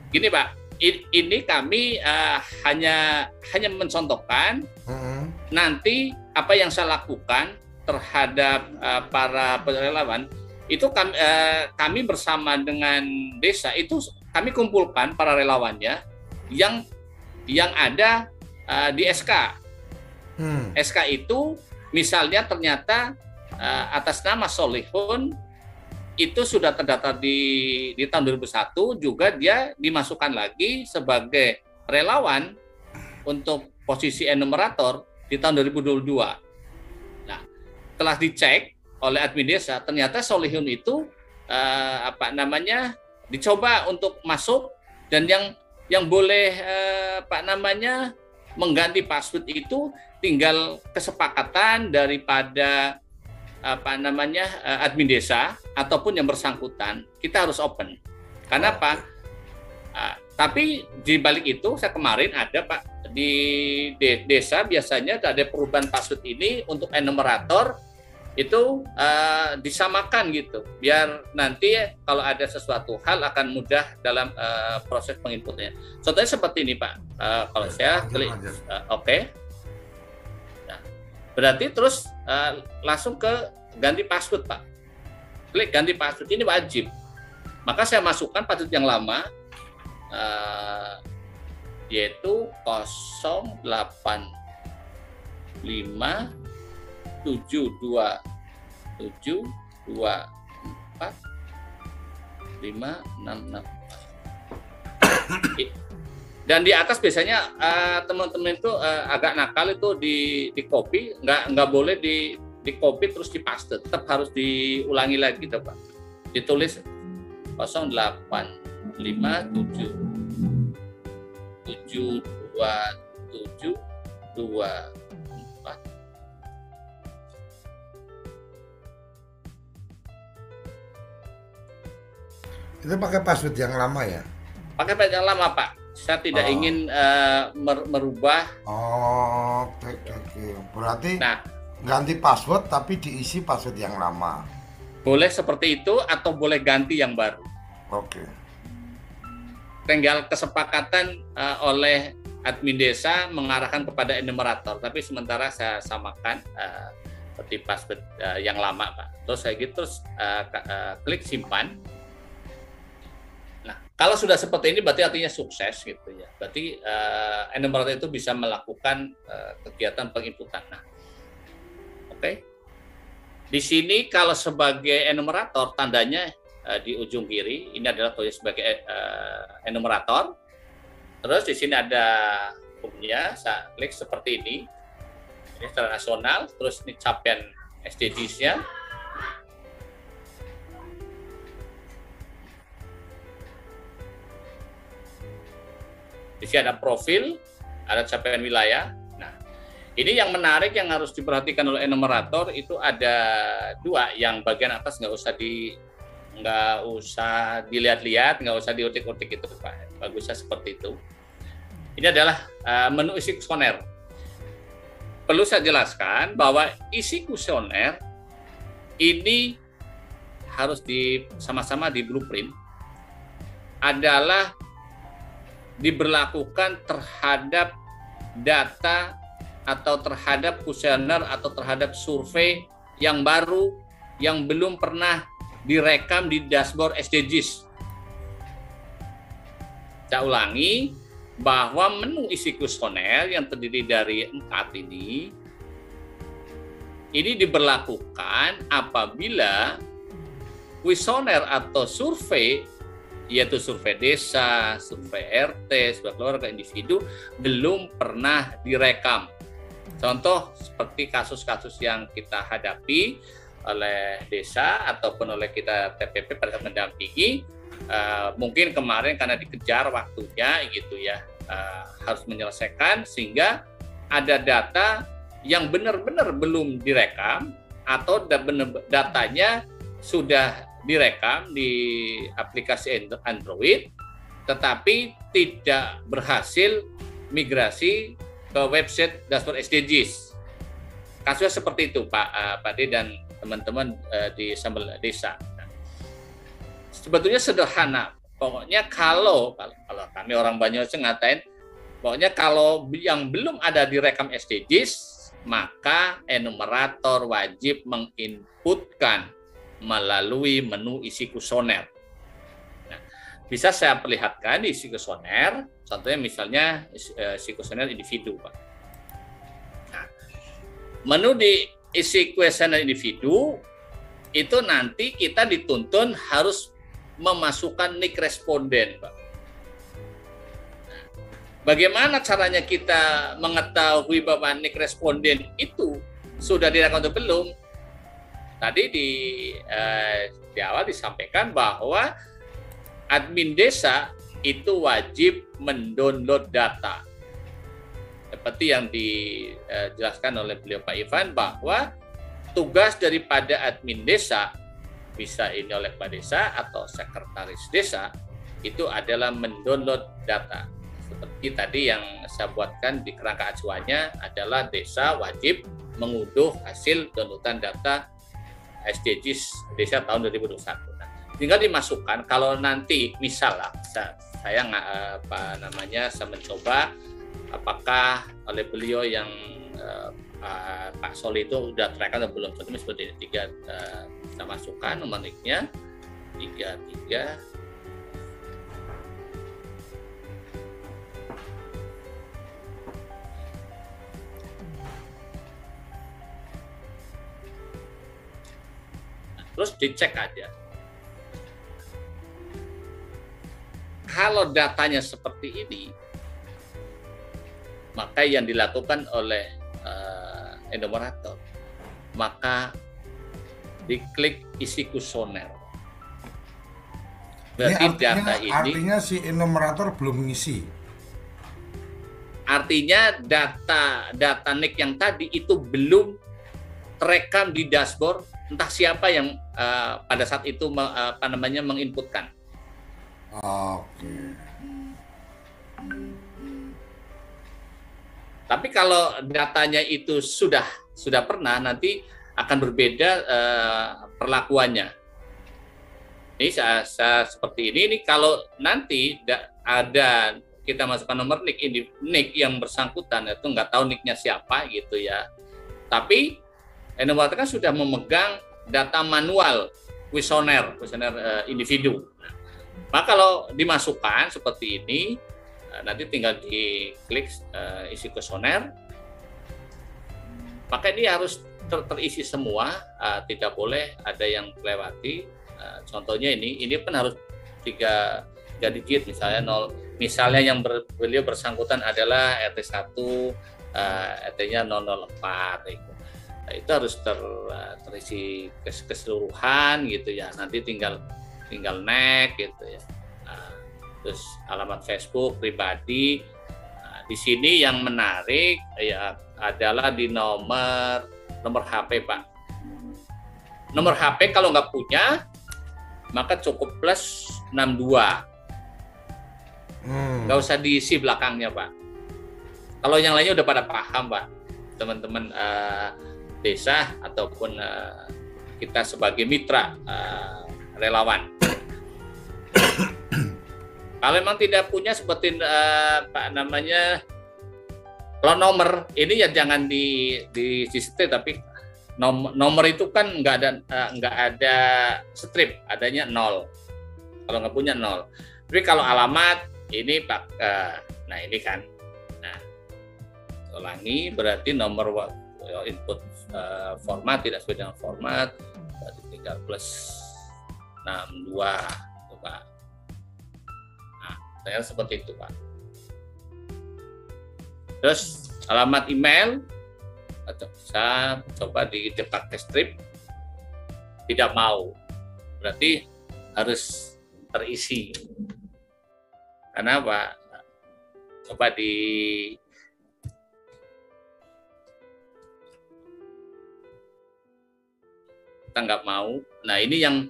Gini Pak, ini kami hanya mencontohkan nanti apa yang saya lakukan terhadap para relawan itu kami bersama dengan desa itu kami kumpulkan para relawannya yang ada di SK. SK itu misalnya ternyata atas nama Solihun itu sudah terdaftar di tahun 2001, juga dia dimasukkan lagi sebagai relawan untuk posisi enumerator di tahun 2022. Nah, telah dicek oleh admin desa, ternyata Solihun itu dicoba untuk masuk, dan yang boleh mengganti password itu tinggal kesepakatan daripada admin desa ataupun yang bersangkutan. Kita harus open. Karena apa? Tapi di balik itu saya kemarin ada Pak di desa biasanya ada perubahan password ini untuk enumerator itu disamakan gitu, biar nanti kalau ada sesuatu hal akan mudah dalam proses penginputnya. Contohnya seperti ini Pak, kalau saya klik oke. Berarti terus langsung ke ganti password Pak. Klik ganti password, ini wajib. Maka saya masukkan password yang lama, yaitu 085727 2, 4, 5, 6, 6. Dan di atas biasanya teman-teman itu agak nakal itu di copy, nggak boleh di copy terus di paste, tetap harus diulangi lagi gitu Pak. Ditulis 0857 727 24. Itu pakai password yang lama ya? Pakai password yang lama Pak. Saya tidak ingin merubah. Oh, oke. Berarti ganti password tapi diisi password yang lama. Boleh seperti itu atau boleh ganti yang baru. Oke. Tinggal kesepakatan oleh admin desa mengarahkan kepada enumerator. Tapi sementara saya samakan seperti password yang lama Pak. Terus saya gitu klik simpan. Nah, kalau sudah seperti ini berarti artinya sukses gitu ya. Berarti enumerator itu bisa melakukan kegiatan penginputan. Nah, oke. Di sini kalau sebagai enumerator tandanya di ujung kiri ini adalah tulis sebagai enumerator. Terus di sini ada hukumnya, saya klik seperti ini. Ini secara nasional, terus ini capaian SDGs-nya. Di sini ada profil, ada capaian wilayah. Ini yang menarik yang harus diperhatikan oleh enumerator itu ada dua, yang bagian atas nggak usah dilihat-lihat, nggak usah diutik-utik itu Pak. Bagusnya seperti itu. Ini adalah menu isi kuesioner. Perlu saya jelaskan bahwa isi kuesioner ini harus sama-sama di blueprint adalah diberlakukan terhadap data atau terhadap kuesioner atau terhadap survei yang baru yang belum pernah direkam di dashboard SDGs. Saya ulangi bahwa menu isi kuesioner yang terdiri dari 4 ini diberlakukan apabila kuesioner atau survei, yaitu survei desa, survei RT, survei keluarga individu belum pernah direkam. Contoh seperti kasus-kasus yang kita hadapi oleh desa ataupun oleh kita TPP pada mendampingi, mungkin kemarin karena dikejar waktunya gitu ya, harus menyelesaikan sehingga ada data yang benar-benar belum direkam atau datanya sudah direkam di aplikasi Android tetapi tidak berhasil migrasi ke website dashboard SDGs. Kasusnya seperti itu Pak D dan teman-teman di Sambal Desa. Sebetulnya sederhana. Pokoknya kalau kami orang Banyuwangi ngatain, pokoknya kalau yang belum ada direkam SDGs, maka enumerator wajib menginputkan melalui menu isi kuesioner. Nah, bisa saya perlihatkan di isi kuesioner, contohnya misalnya isi kuesioner individu, Pak. Nah, menu di isi kuesioner individu itu nanti kita dituntun harus memasukkan nik responden, Pak. Nah, bagaimana caranya kita mengetahui bahwa nik responden itu sudah direkam atau belum? Tadi di awal disampaikan bahwa admin desa itu wajib mendownload data. Seperti yang dijelaskan oleh beliau Pak Ivan bahwa tugas daripada admin desa, bisa ini oleh Pak Desa atau sekretaris desa, itu adalah mendownload data. Seperti tadi yang saya buatkan di kerangka acuannya adalah desa wajib mengunduh hasil downloadan data SDGs desa tahun 2021. Nah, tinggal dimasukkan kalau nanti misalnya saya saya mencoba apakah oleh beliau yang Pak Soli itu udah terekam atau belum. Contohnya seperti ini, 3 kita masukkan nomor niknya 33. terus dicek aja. Kalau datanya seperti ini, maka yang dilakukan oleh enumerator, maka diklik isi kuesioner. Berarti artinya si enumerator belum ngisi. Artinya data NIK yang tadi itu belum terekam di dashboard, entah siapa yang pada saat itu menginputkan. Oke. Tapi kalau datanya itu sudah pernah, nanti akan berbeda perlakuannya. Ini saya seperti ini kalau nanti ada kita masukkan nomor NIK yang bersangkutan, itu nggak tahu NIK-nya siapa gitu ya. Tapi enumerator kan sudah memegang data manual kuesioner individu. Maka kalau dimasukkan seperti ini, nanti tinggal diklik isi kuesioner, maka ini harus terisi semua, tidak boleh ada yang melewati. Contohnya ini pun harus 3 digit, misalnya yang beliau bersangkutan adalah RT1, RT-nya 004 gitu. Nah, itu harus terisi keseluruhan gitu ya. Nanti tinggal next gitu ya. Terus alamat Facebook pribadi. Nah, di sini yang menarik ya adalah di nomor HP, Pak. Nomor HP kalau nggak punya, maka cukup plus 62. Nggak usah diisi belakangnya, Pak. Kalau yang lainnya udah pada paham, Pak. Teman-teman desa ataupun kita sebagai mitra relawan. Kalau memang tidak punya seperti kalau nomor ini ya jangan di setir, tapi nomor itu kan nggak ada strip, adanya 0. Kalau nggak punya 0. Tapi kalau alamat ini Pak, nah ini kan, nah ulangi berarti nomor input format tidak sesuai dengan format, berarti tinggal plus 62, tuh, Pak. Nah, saya seperti itu, Pak. Terus alamat email bisa coba dipakai strip, tidak mau, berarti harus terisi. Karena Pak, coba kita nggak mau. Nah ini yang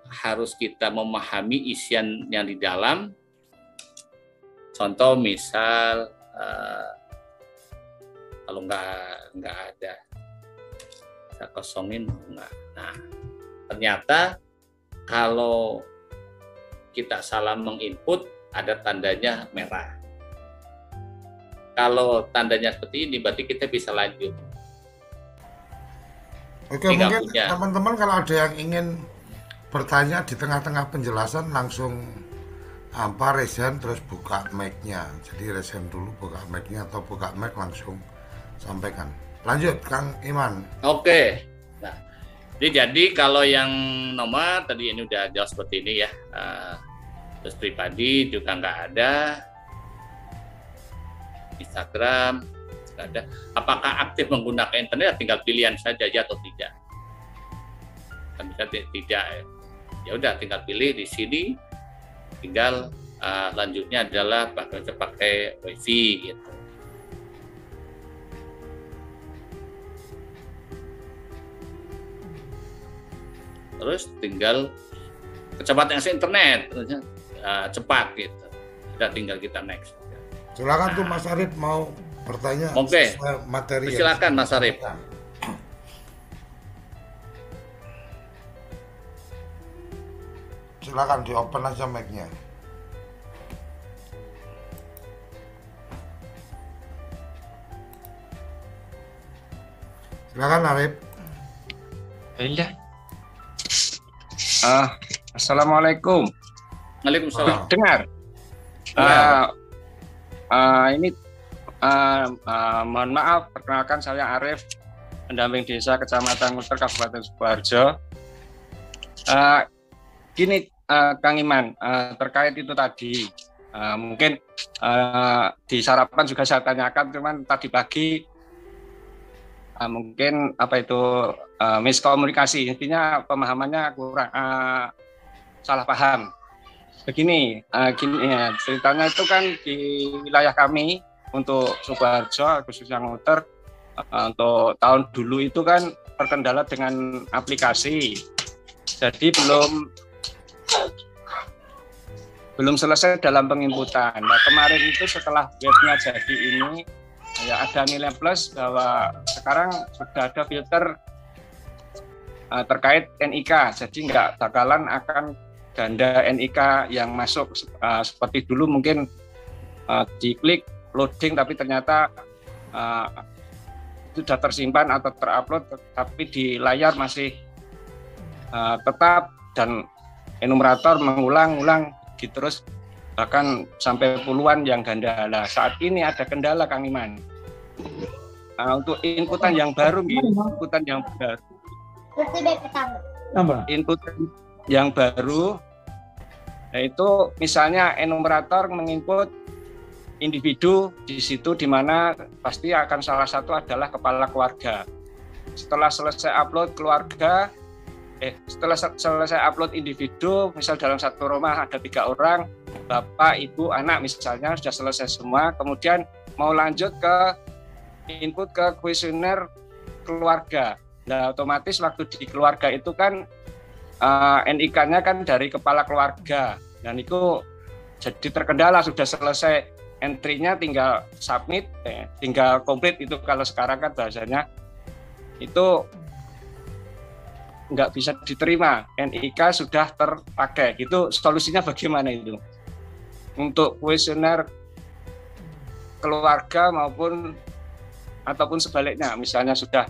harus kita memahami isian yang di dalam. Contoh misal kalau nggak ada, saya kosongin nggak. Nah ternyata kalau kita salah menginput ada tandanya merah. Kalau tandanya seperti ini berarti kita bisa lanjut. Oke, mungkin teman-teman kalau ada yang ingin bertanya di tengah-tengah penjelasan langsung resign terus buka mic-nya. Jadi resign dulu, buka mic-nya atau buka mic langsung sampaikan. Lanjut Kang Iman. Oke. Nah, jadi kalau yang nomor tadi ini udah jelas seperti ini ya. Terus pribadi juga nggak ada. Instagram nggak ada. Apakah aktif menggunakan internet? Tinggal pilihan saja ya atau tidak. Bisa tidak. Ya udah tinggal pilih di sini. Tinggal lanjutnya adalah pakai wifi gitu. Terus tinggal kecepatan akses internet cepat gitu. Udah tinggal kita next. Silakan tuh Mas Arif mau bertanya. Oke. Materi. Silakan Mas Arif. Silakan di open aja mic-nya. Silakan Arif. Iya. Assalamualaikum. Waalaikumsalam. Dengar. Ini mohon maaf, perkenalkan saya Arif pendamping desa Kecamatan Nguter Kabupaten Sukoharjo. Gini Kang Iman, terkait itu tadi mungkin di sarapan juga saya tanyakan, cuman tadi pagi mungkin miskomunikasi, intinya pemahamannya kurang, salah paham. Begini, ya, ceritanya itu kan di wilayah kami untuk Sukoharjo khususnya Nguter untuk tahun dulu itu kan terkendala dengan aplikasi, jadi belum selesai dalam penginputan. Nah, kemarin itu setelah webnya jadi ini, ya ada nilai plus bahwa sekarang sudah ada filter terkait NIK, jadi nggak bakalan akan ganda NIK yang masuk seperti dulu mungkin diklik loading tapi ternyata sudah tersimpan atau terupload, tapi di layar masih tetap, dan enumerator mengulang-ulang terus bahkan sampai puluhan yang ganda. Nah, saat ini ada kendala Kang Iman. Untuk inputan yang baru, inputan yang baru, yaitu misalnya enumerator menginput individu di situ, di mana pasti akan salah satu adalah kepala keluarga. Setelah selesai upload keluarga, setelah selesai upload individu, misal dalam satu rumah ada 3 orang, bapak, ibu, anak misalnya sudah selesai semua, kemudian mau lanjut ke input ke kuesioner keluarga. Nah, otomatis waktu di keluarga itu kan NIK-nya kan dari kepala keluarga, dan itu jadi terkendala. Sudah selesai entry-nya, tinggal submit, tinggal komplit. Itu kalau sekarang kan bahasanya itu nggak bisa diterima, NIK sudah terpakai. Itu solusinya bagaimana itu untuk kuesioner keluarga ataupun sebaliknya, misalnya sudah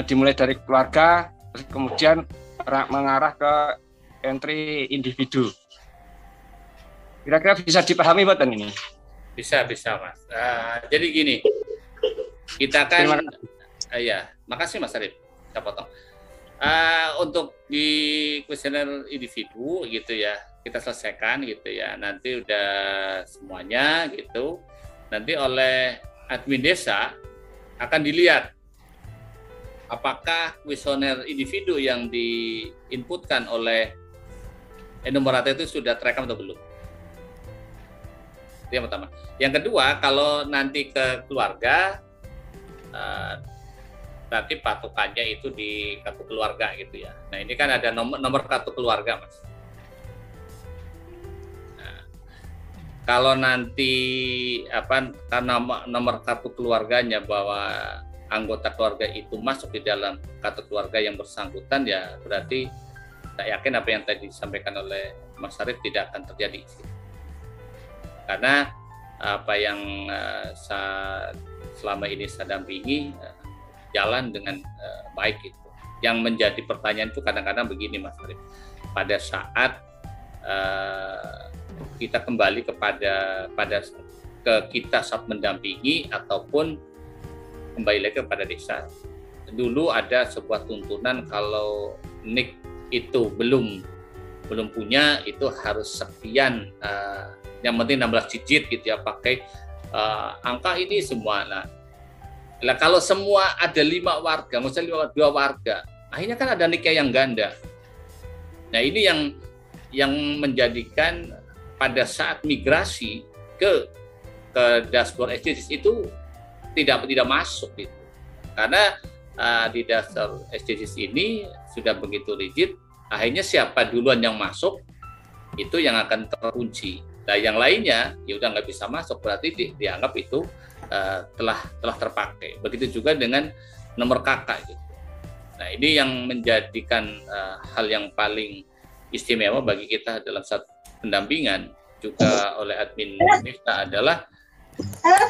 dimulai dari keluarga terus kemudian mengarah ke entry individu. Kira-kira bisa dipahami buatan ini? Bisa Mas. Jadi gini, kita kan makasih Mas Arif, kita potong. Untuk di kuesioner individu gitu ya, kita selesaikan gitu ya, nanti udah semuanya gitu, nanti oleh admin desa akan dilihat apakah kuesioner individu yang diinputkan oleh enumerator itu sudah terekam atau belum. Itu yang pertama. Yang kedua, kalau nanti ke keluarga, nanti patokannya itu di kartu keluarga gitu ya. Nah, ini kan ada nomor kartu keluarga, Mas. Nah, kalau nanti karena nomor kartu keluarganya bahwa anggota keluarga itu masuk di dalam kartu keluarga yang bersangkutan, ya berarti tak yakin apa yang tadi disampaikan oleh Mas Arif tidak akan terjadi. Karena apa yang selama ini saya dampingi jalan dengan baik itu. Yang menjadi pertanyaan itu kadang-kadang begini Mas Arif, pada saat kita kembali ke kita saat mendampingi ataupun kembali lagi kepada desa. Dulu ada sebuah tuntunan kalau NIK itu belum punya, itu harus sekian, yang penting 16 digit gitu ya, pakai angka ini semua. Nah, kalau semua ada 5 warga, misalnya 2 warga, akhirnya kan ada NIK yang ganda. Nah, ini yang menjadikan pada saat migrasi ke dashboard SDGs itu tidak masuk gitu. Karena di dasar SDGs ini sudah begitu rigid, akhirnya siapa duluan yang masuk itu yang akan terkunci. Nah, yang lainnya ya udah nggak bisa masuk, berarti dianggap itu telah terpakai. Begitu juga dengan nomor kakak gitu. Nah, ini yang menjadikan hal yang paling istimewa bagi kita dalam satu pendampingan juga oleh admin desa adalah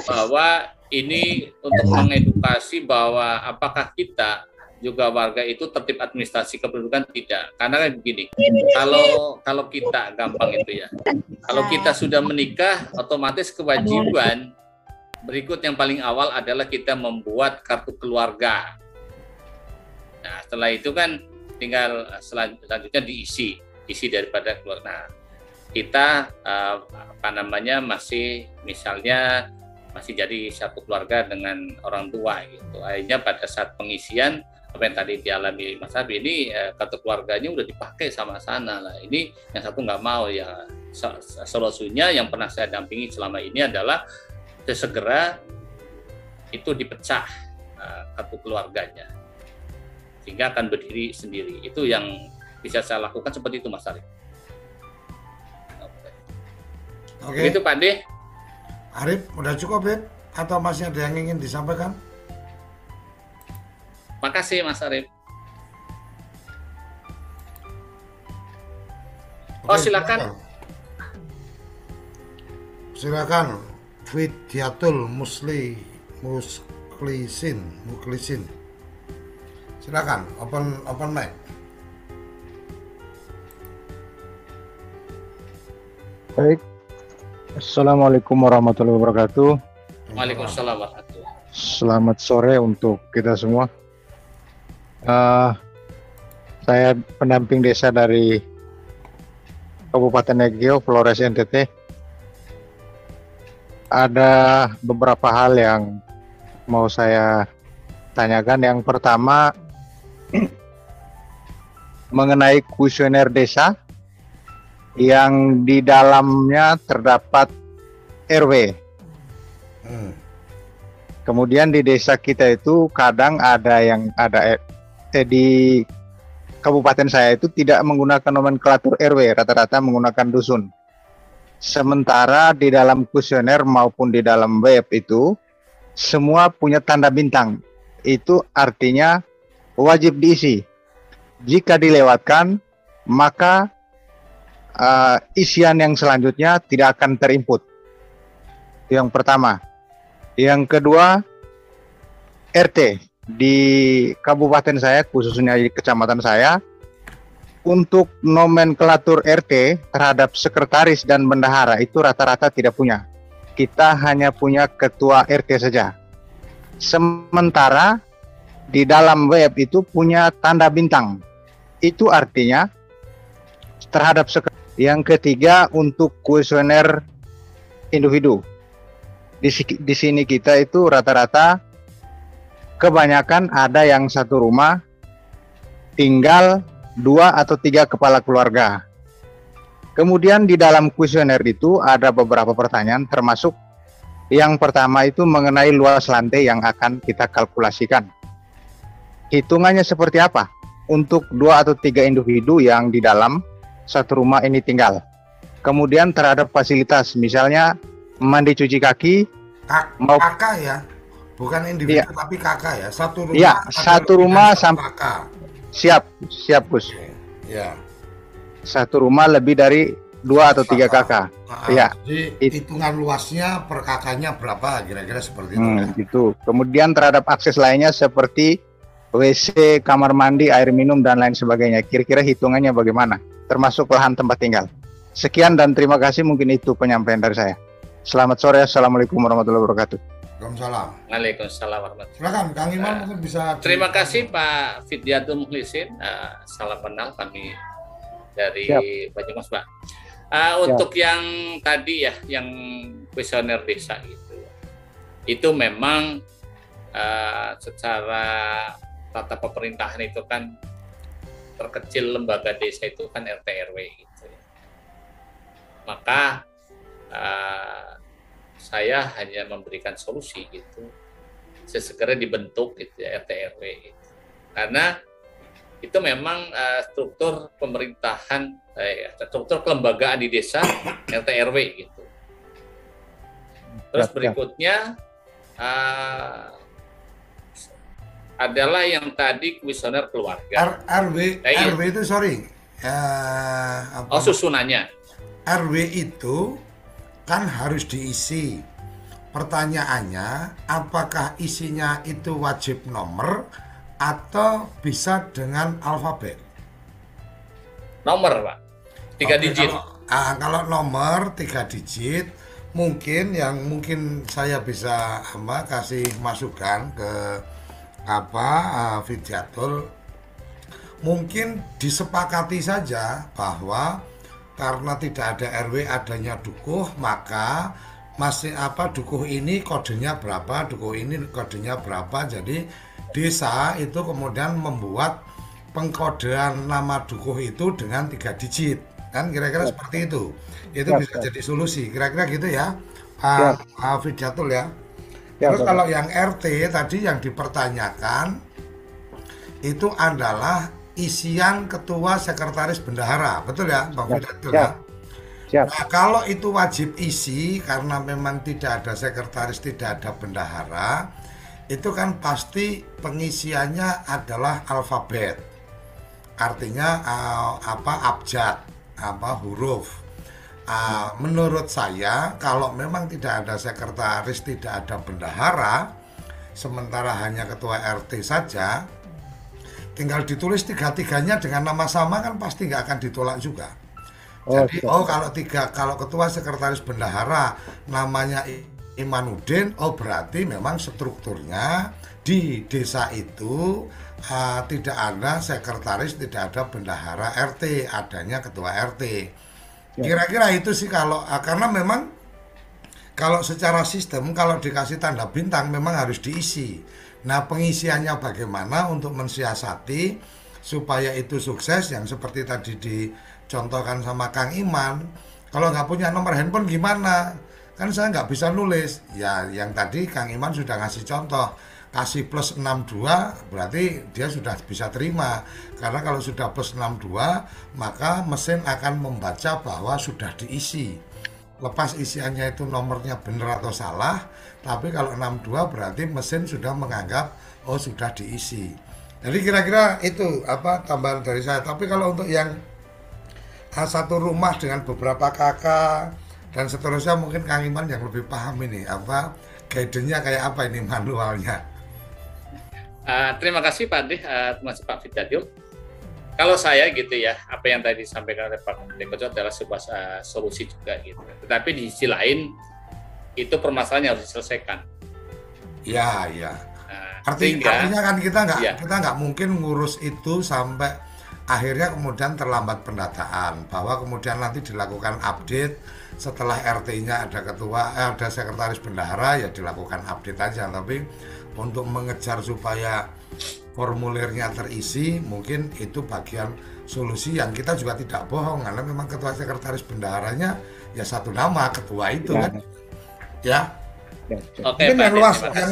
bahwa ini untuk mengedukasi bahwa apakah kita juga warga itu tertib administrasi kependudukan, tidak. Karena begini, kalau kita gampang itu ya, kalau kita sudah menikah, otomatis kewajiban berikut yang paling awal adalah kita membuat kartu keluarga. setelah itu kan tinggal selanjutnya diisi daripada keluarga. Nah, kita masih misalnya masih jadi satu keluarga dengan orang tua gitu. Akhirnya pada saat pengisian apa yang tadi dialami Mas Abi ini kartu keluarganya udah dipakai sama sana lah. Ini yang satu nggak mau ya. Solusinya yang pernah saya dampingi selama ini adalah segera itu dipecah kartu keluarganya sehingga akan berdiri sendiri. Itu yang bisa saya lakukan seperti itu, Mas Arif. Oke. Itu Pak De. Arif, udah cukup, Beb? Atau masih ada yang ingin disampaikan? Makasih, Mas Arif. Oke, Silakan. Silakan. Fidiatul Muklisin. Silakan, open mic. Baik. Assalamualaikum warahmatullahi wabarakatuh. Waalaikumsalam warahmatullahi wabarakatuh. Selamat sore untuk kita semua. Saya pendamping desa dari Kabupaten Negeo, Flores NTT. Ada beberapa hal yang mau saya tanyakan. Yang pertama mengenai kuesioner desa yang di dalamnya terdapat RW. Kemudian di desa kita itu kadang ada di kabupaten saya itu tidak menggunakan nomenklatur RW, rata-rata menggunakan dusun. Sementara di dalam kuesioner maupun di dalam web itu semua punya tanda bintang. Itu artinya wajib diisi. Jika dilewatkan, maka isian yang selanjutnya tidak akan terinput. Yang pertama. Yang kedua, RT di kabupaten saya, khususnya di kecamatan saya, untuk nomenklatur RT terhadap sekretaris dan bendahara itu rata-rata tidak punya. Kita hanya punya ketua RT saja. Sementara di dalam web itu punya tanda bintang. Itu artinya terhadap sekretaris. Yang ketiga, untuk kuesioner individu. Di sini kita itu rata-rata kebanyakan ada yang satu rumah tinggal 2 atau 3 kepala keluarga. Kemudian di dalam kuesioner itu ada beberapa pertanyaan, termasuk yang pertama itu mengenai luas lantai yang akan kita kalkulasikan. Hitungannya seperti apa untuk 2 atau 3 individu yang di dalam satu rumah ini tinggal. Kemudian terhadap fasilitas, misalnya mandi cuci kaki, kakak ya, bukan individu ya, tapi kakak ya, satu rumah. Ya, satu rumah sampai kakak. Siap Gus. Ya. Satu rumah lebih dari 2 atau 3 kakak. Ya. Jadi hitungan luasnya per kakaknya berapa, kira-kira seperti itu. Gitu. Kemudian terhadap akses lainnya seperti WC, kamar mandi, air minum dan lain sebagainya. Kira-kira hitungannya bagaimana? Termasuk lahan tempat tinggal. Sekian dan terima kasih, mungkin itu penyampaian dari saya. Selamat sore, Assalamualaikum warahmatullahi wabarakatuh. Waalaikumsalam. Waalaikumsalam warahmatullahi wabarakatuh. Silakan, Kang Iman mungkin bisa. Terima kasih Pak Fidiatul Muklisin. Salam kenal kami dari Banyumas, Pak. Untuk yang tadi ya, yang kuesioner desa itu memang secara tata pemerintahan itu kan terkecil lembaga desa itu kan RT RW gitu ya. Maka saya hanya memberikan solusi gitu, sesegera dibentuk gitu ya, RT RW gitu. Karena itu memang struktur pemerintahan, struktur kelembagaan di desa RT RW gitu. Terus berikutnya adalah yang tadi kuesioner keluarga. RW itu sorry. Susunannya. RW itu kan harus diisi. Pertanyaannya, apakah isinya itu wajib nomor atau bisa dengan alfabet? Nomor, Pak. 3 digit. Kalau nomor 3 digit, mungkin saya bisa kasih masukan ke Fidiatul mungkin disepakati saja bahwa karena tidak ada RW adanya dukuh, maka masih dukuh ini kodenya berapa, dukuh ini kodenya berapa. Jadi desa itu kemudian membuat pengkodean nama dukuh itu dengan 3 digit, kan kira-kira seperti itu. Itu bisa jadi solusi, kira-kira gitu ya, Pak Fidatul ya. Terus kalau yang RT tadi yang dipertanyakan itu adalah isian ketua sekretaris bendahara, betul ya Bang Fidatul ya? Nah, kalau itu wajib isi karena memang tidak ada sekretaris, tidak ada bendahara, itu kan pasti pengisiannya adalah alfabet. Artinya abjad, huruf. Menurut saya kalau memang tidak ada sekretaris, tidak ada bendahara, sementara hanya ketua RT saja, tinggal ditulis 3-3-nya dengan nama sama kan pasti nggak akan ditolak juga. Jadi kalau ketua sekretaris bendahara namanya Imanuddin, berarti memang strukturnya di desa itu tidak ada sekretaris, tidak ada bendahara RT, adanya ketua RT. Kira-kira itu sih karena memang kalau secara sistem kalau dikasih tanda bintang memang harus diisi. Nah, pengisiannya bagaimana untuk mensiasati supaya itu sukses, yang seperti tadi dicontohkan sama Kang Iman. Kalau nggak punya nomor handphone gimana? Kan saya nggak bisa nulis. Ya, yang tadi Kang Iman sudah ngasih contoh, kasih plus 62 berarti dia sudah bisa terima. Karena kalau sudah plus 62 maka mesin akan membaca bahwa sudah diisi. Lepas isiannya itu nomornya benar atau salah, tapi kalau 62 berarti mesin sudah menganggap sudah diisi. Jadi kira-kira itu tambahan dari saya. Tapi kalau untuk yang satu rumah dengan beberapa kakak dan seterusnya, mungkin Kang Iman yang lebih paham ini guidance-nya kayak apa ini manualnya. Terima kasih Pak Ade, terima kasih Pak Fidatul. Kalau saya gitu ya, apa yang tadi disampaikan oleh Pak Dekojo adalah sebuah solusi juga gitu. Tetapi di sisi lain itu permasalahan yang harus diselesaikan. Ya. Artinya kan kita nggak mungkin ngurus itu sampai akhirnya kemudian terlambat pendataan, bahwa kemudian nanti dilakukan update setelah RT-nya ada ketua, ada sekretaris bendahara, ya dilakukan update aja. Tapi untuk mengejar supaya formulirnya terisi, mungkin itu bagian solusi yang kita juga tidak bohong, karena memang ketua sekretaris bendaharanya ya satu nama, ketua itu kan. Ya. Oke, mungkin yang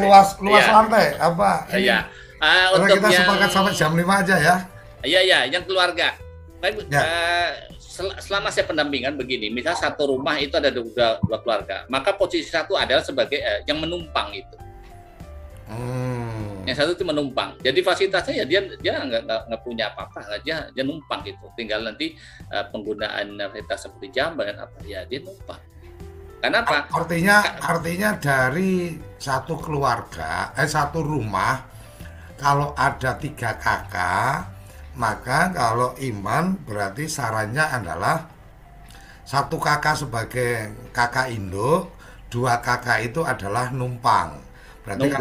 luas lantai Iya. Karena kita sepakat sampai jam 5 aja ya. Iya, yang keluarga. Selama saya pendampingan begini, misal satu rumah itu ada dua keluarga, maka posisi satu adalah sebagai yang menumpang itu. Yang satu itu menumpang. Jadi fasilitasnya ya dia nggak punya apa-apa, dia numpang gitu. Tinggal nanti penggunaan fasilitas seperti jamban dan apa ya dia numpang. Karena apa? Artinya dari satu keluarga, satu rumah, kalau ada 3 kakak, maka kalau Iman berarti sarannya adalah 1 kakak sebagai kakak induk, 2 kakak itu adalah numpang. Berarti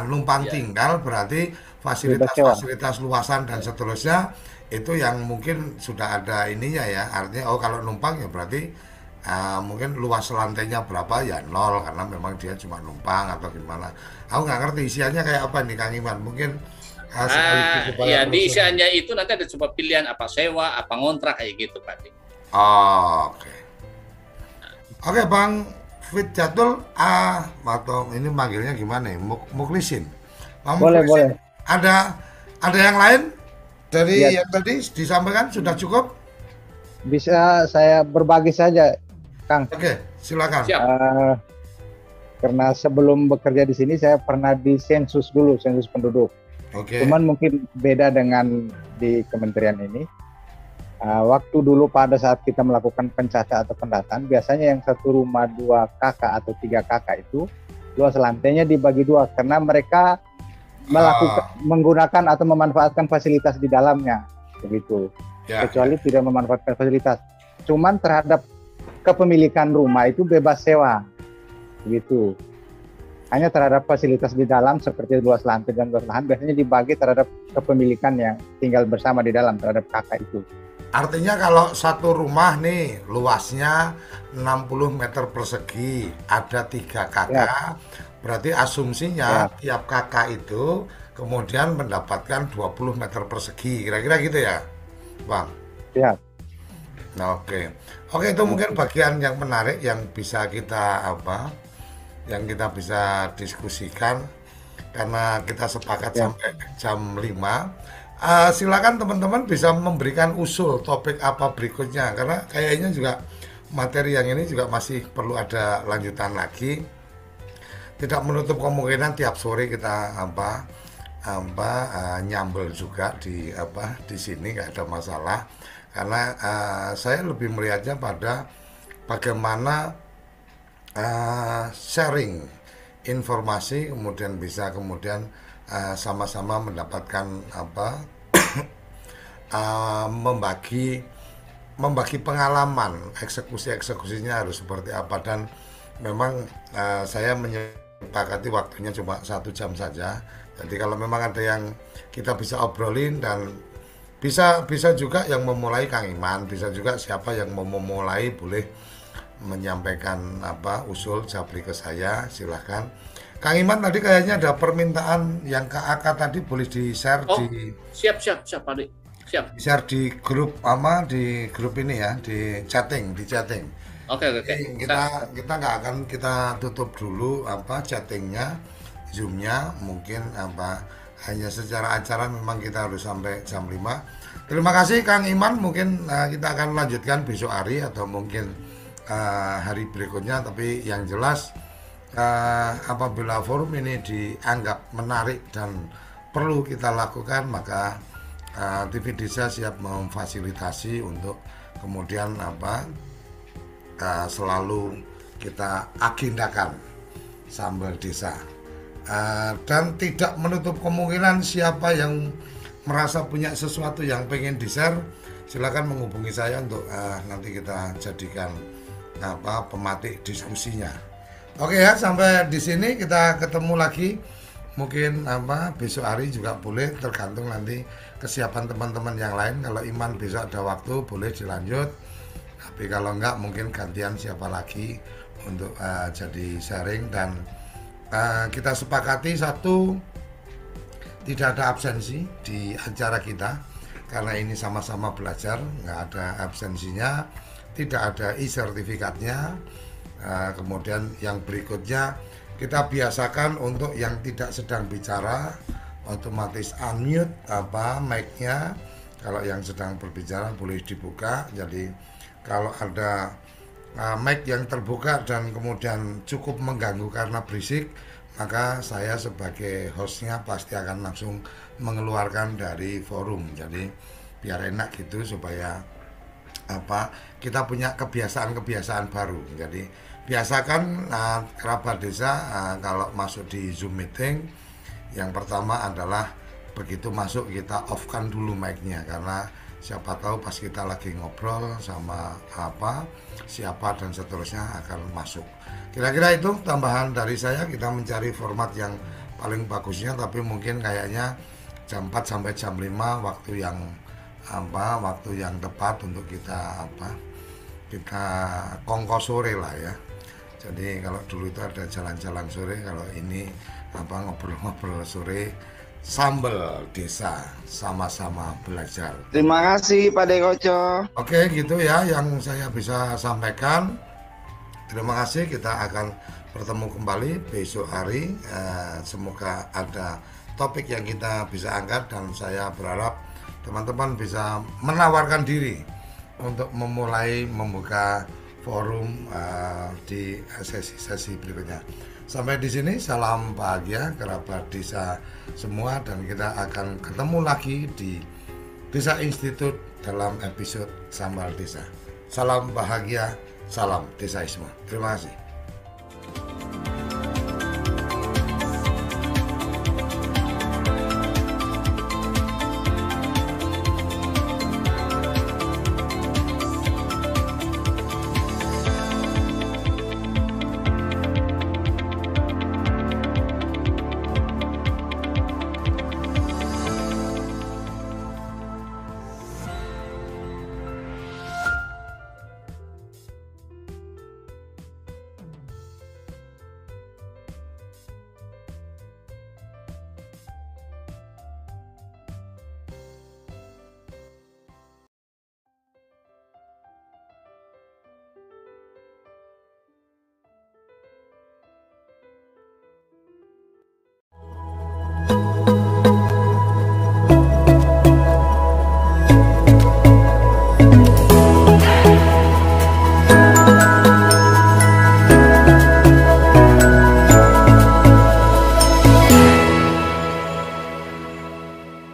numpang tinggal, berarti fasilitas luasan dan seterusnya itu yang mungkin sudah ada ininya ya. Artinya kalau numpang ya berarti mungkin luas lantainya berapa ya 0, karena memang dia cuma numpang atau gimana. Aku nggak ngerti isiannya kayak apa nih Kang Iman. Mungkin di isiannya itu nanti ada coba pilihan apa sewa, apa ngontrak kayak gitu Pak. Oke Bang Fidatul, atau ini manggilnya gimana ya? Mukhlisin. Boleh. Ada yang lain dari yang tadi disampaikan sudah cukup? Bisa saya berbagi saja, Kang. Oke, silakan. Siap. Karena sebelum bekerja di sini saya pernah di sensus penduduk. Oke. Cuman mungkin beda dengan di kementerian ini. Waktu dulu pada saat kita melakukan pencacahan atau pendataan, biasanya yang satu rumah 2 kakak atau 3 kakak itu luas lantainya dibagi 2 karena mereka menggunakan atau memanfaatkan fasilitas di dalamnya, begitu. Kecuali tidak memanfaatkan fasilitas. Cuman terhadap kepemilikan rumah itu bebas sewa, begitu. hanya terhadap fasilitas di dalam seperti luas lantai dan luas lahan, biasanya dibagi terhadap kepemilikan yang tinggal bersama di dalam terhadap kakak itu. Artinya kalau satu rumah nih luasnya 60 meter persegi, ada 3 kakak, berarti asumsinya tiap kakak itu kemudian mendapatkan 20 meter persegi, kira-kira gitu ya, Bang? Ya. Nah, oke, itu mungkin bagian yang menarik yang bisa kita bisa diskusikan karena kita sepakat sampai jam 5. Silakan teman-teman bisa memberikan usul topik apa berikutnya karena kayaknya juga materi yang ini juga masih perlu ada lanjutan lagi. Tidak menutup kemungkinan tiap sore kita nyambel juga di sini, nggak ada masalah karena saya lebih melihatnya pada bagaimana sharing informasi kemudian bisa sama-sama mendapatkan membagi pengalaman eksekusinya harus seperti apa dan memang saya menyepakati waktunya cuma 1 jam saja. Jadi kalau memang ada yang kita bisa obrolin dan bisa juga yang memulai Kang Iman, bisa juga siapa yang mau memulai boleh menyampaikan usul japri ke saya, silahkan. Kang Iman tadi kayaknya ada permintaan yang KAK tadi boleh di-share di siap Pak Dik. Siap. Share di grup di grup ini ya, di chatting. Oke. Kita nggak akan kita tutup dulu chattingnya, zoomnya mungkin hanya secara acara memang kita harus sampai jam 5. Terima kasih Kang Iman, mungkin kita akan lanjutkan besok hari atau mungkin hari berikutnya, tapi yang jelas apabila forum ini dianggap menarik dan perlu kita lakukan, maka TV Desa siap memfasilitasi untuk kemudian selalu kita agendakan Sambal Desa dan tidak menutup kemungkinan siapa yang merasa punya sesuatu yang pengen di-share silakan menghubungi saya untuk nanti kita jadikan pematik diskusinya. Oke ya, sampai di sini kita ketemu lagi. Mungkin besok hari juga boleh, tergantung nanti kesiapan teman-teman yang lain. Kalau Iman besok ada waktu boleh dilanjut. Tapi kalau enggak mungkin gantian siapa lagi untuk jadi sharing dan kita sepakati satu, tidak ada absensi di acara kita karena ini sama-sama belajar, nggak ada absensinya, tidak ada e-sertifikatnya. Kemudian yang berikutnya kita biasakan untuk yang tidak sedang bicara otomatis unmute mic-nya. Kalau yang sedang berbicara boleh dibuka. Jadi kalau ada mic yang terbuka dan kemudian cukup mengganggu karena berisik, maka saya sebagai hostnya pasti akan langsung mengeluarkan dari forum. Jadi biar enak gitu supaya kita punya kebiasaan baru. Jadi biasakan kerabat desa kalau masuk di Zoom meeting, yang pertama adalah begitu masuk kita off-kan dulu mic-nya karena siapa tahu pas kita lagi ngobrol sama siapa dan seterusnya akan masuk. Kira-kira itu tambahan dari saya. Kita mencari format yang paling bagusnya, tapi mungkin kayaknya jam 4 sampai jam 5 waktu yang tepat untuk kita kongko sore lah ya. Jadi kalau dulu itu ada jalan-jalan sore, kalau ini ngobrol-ngobrol sore, Sambal Desa, sama-sama belajar. Terima kasih Pak Dekoco. Oke, gitu ya yang saya bisa sampaikan. Terima kasih, kita akan bertemu kembali besok hari. Semoga ada topik yang kita bisa angkat dan saya berharap teman-teman bisa menawarkan diri untuk memulai membuka forum di sesi-sesi berikutnya. Sampai di sini, salam bahagia kerabat desa semua dan kita akan ketemu lagi di Desa Institute dalam episode Sambal Desa. Salam bahagia, salam desaisme. Terima kasih.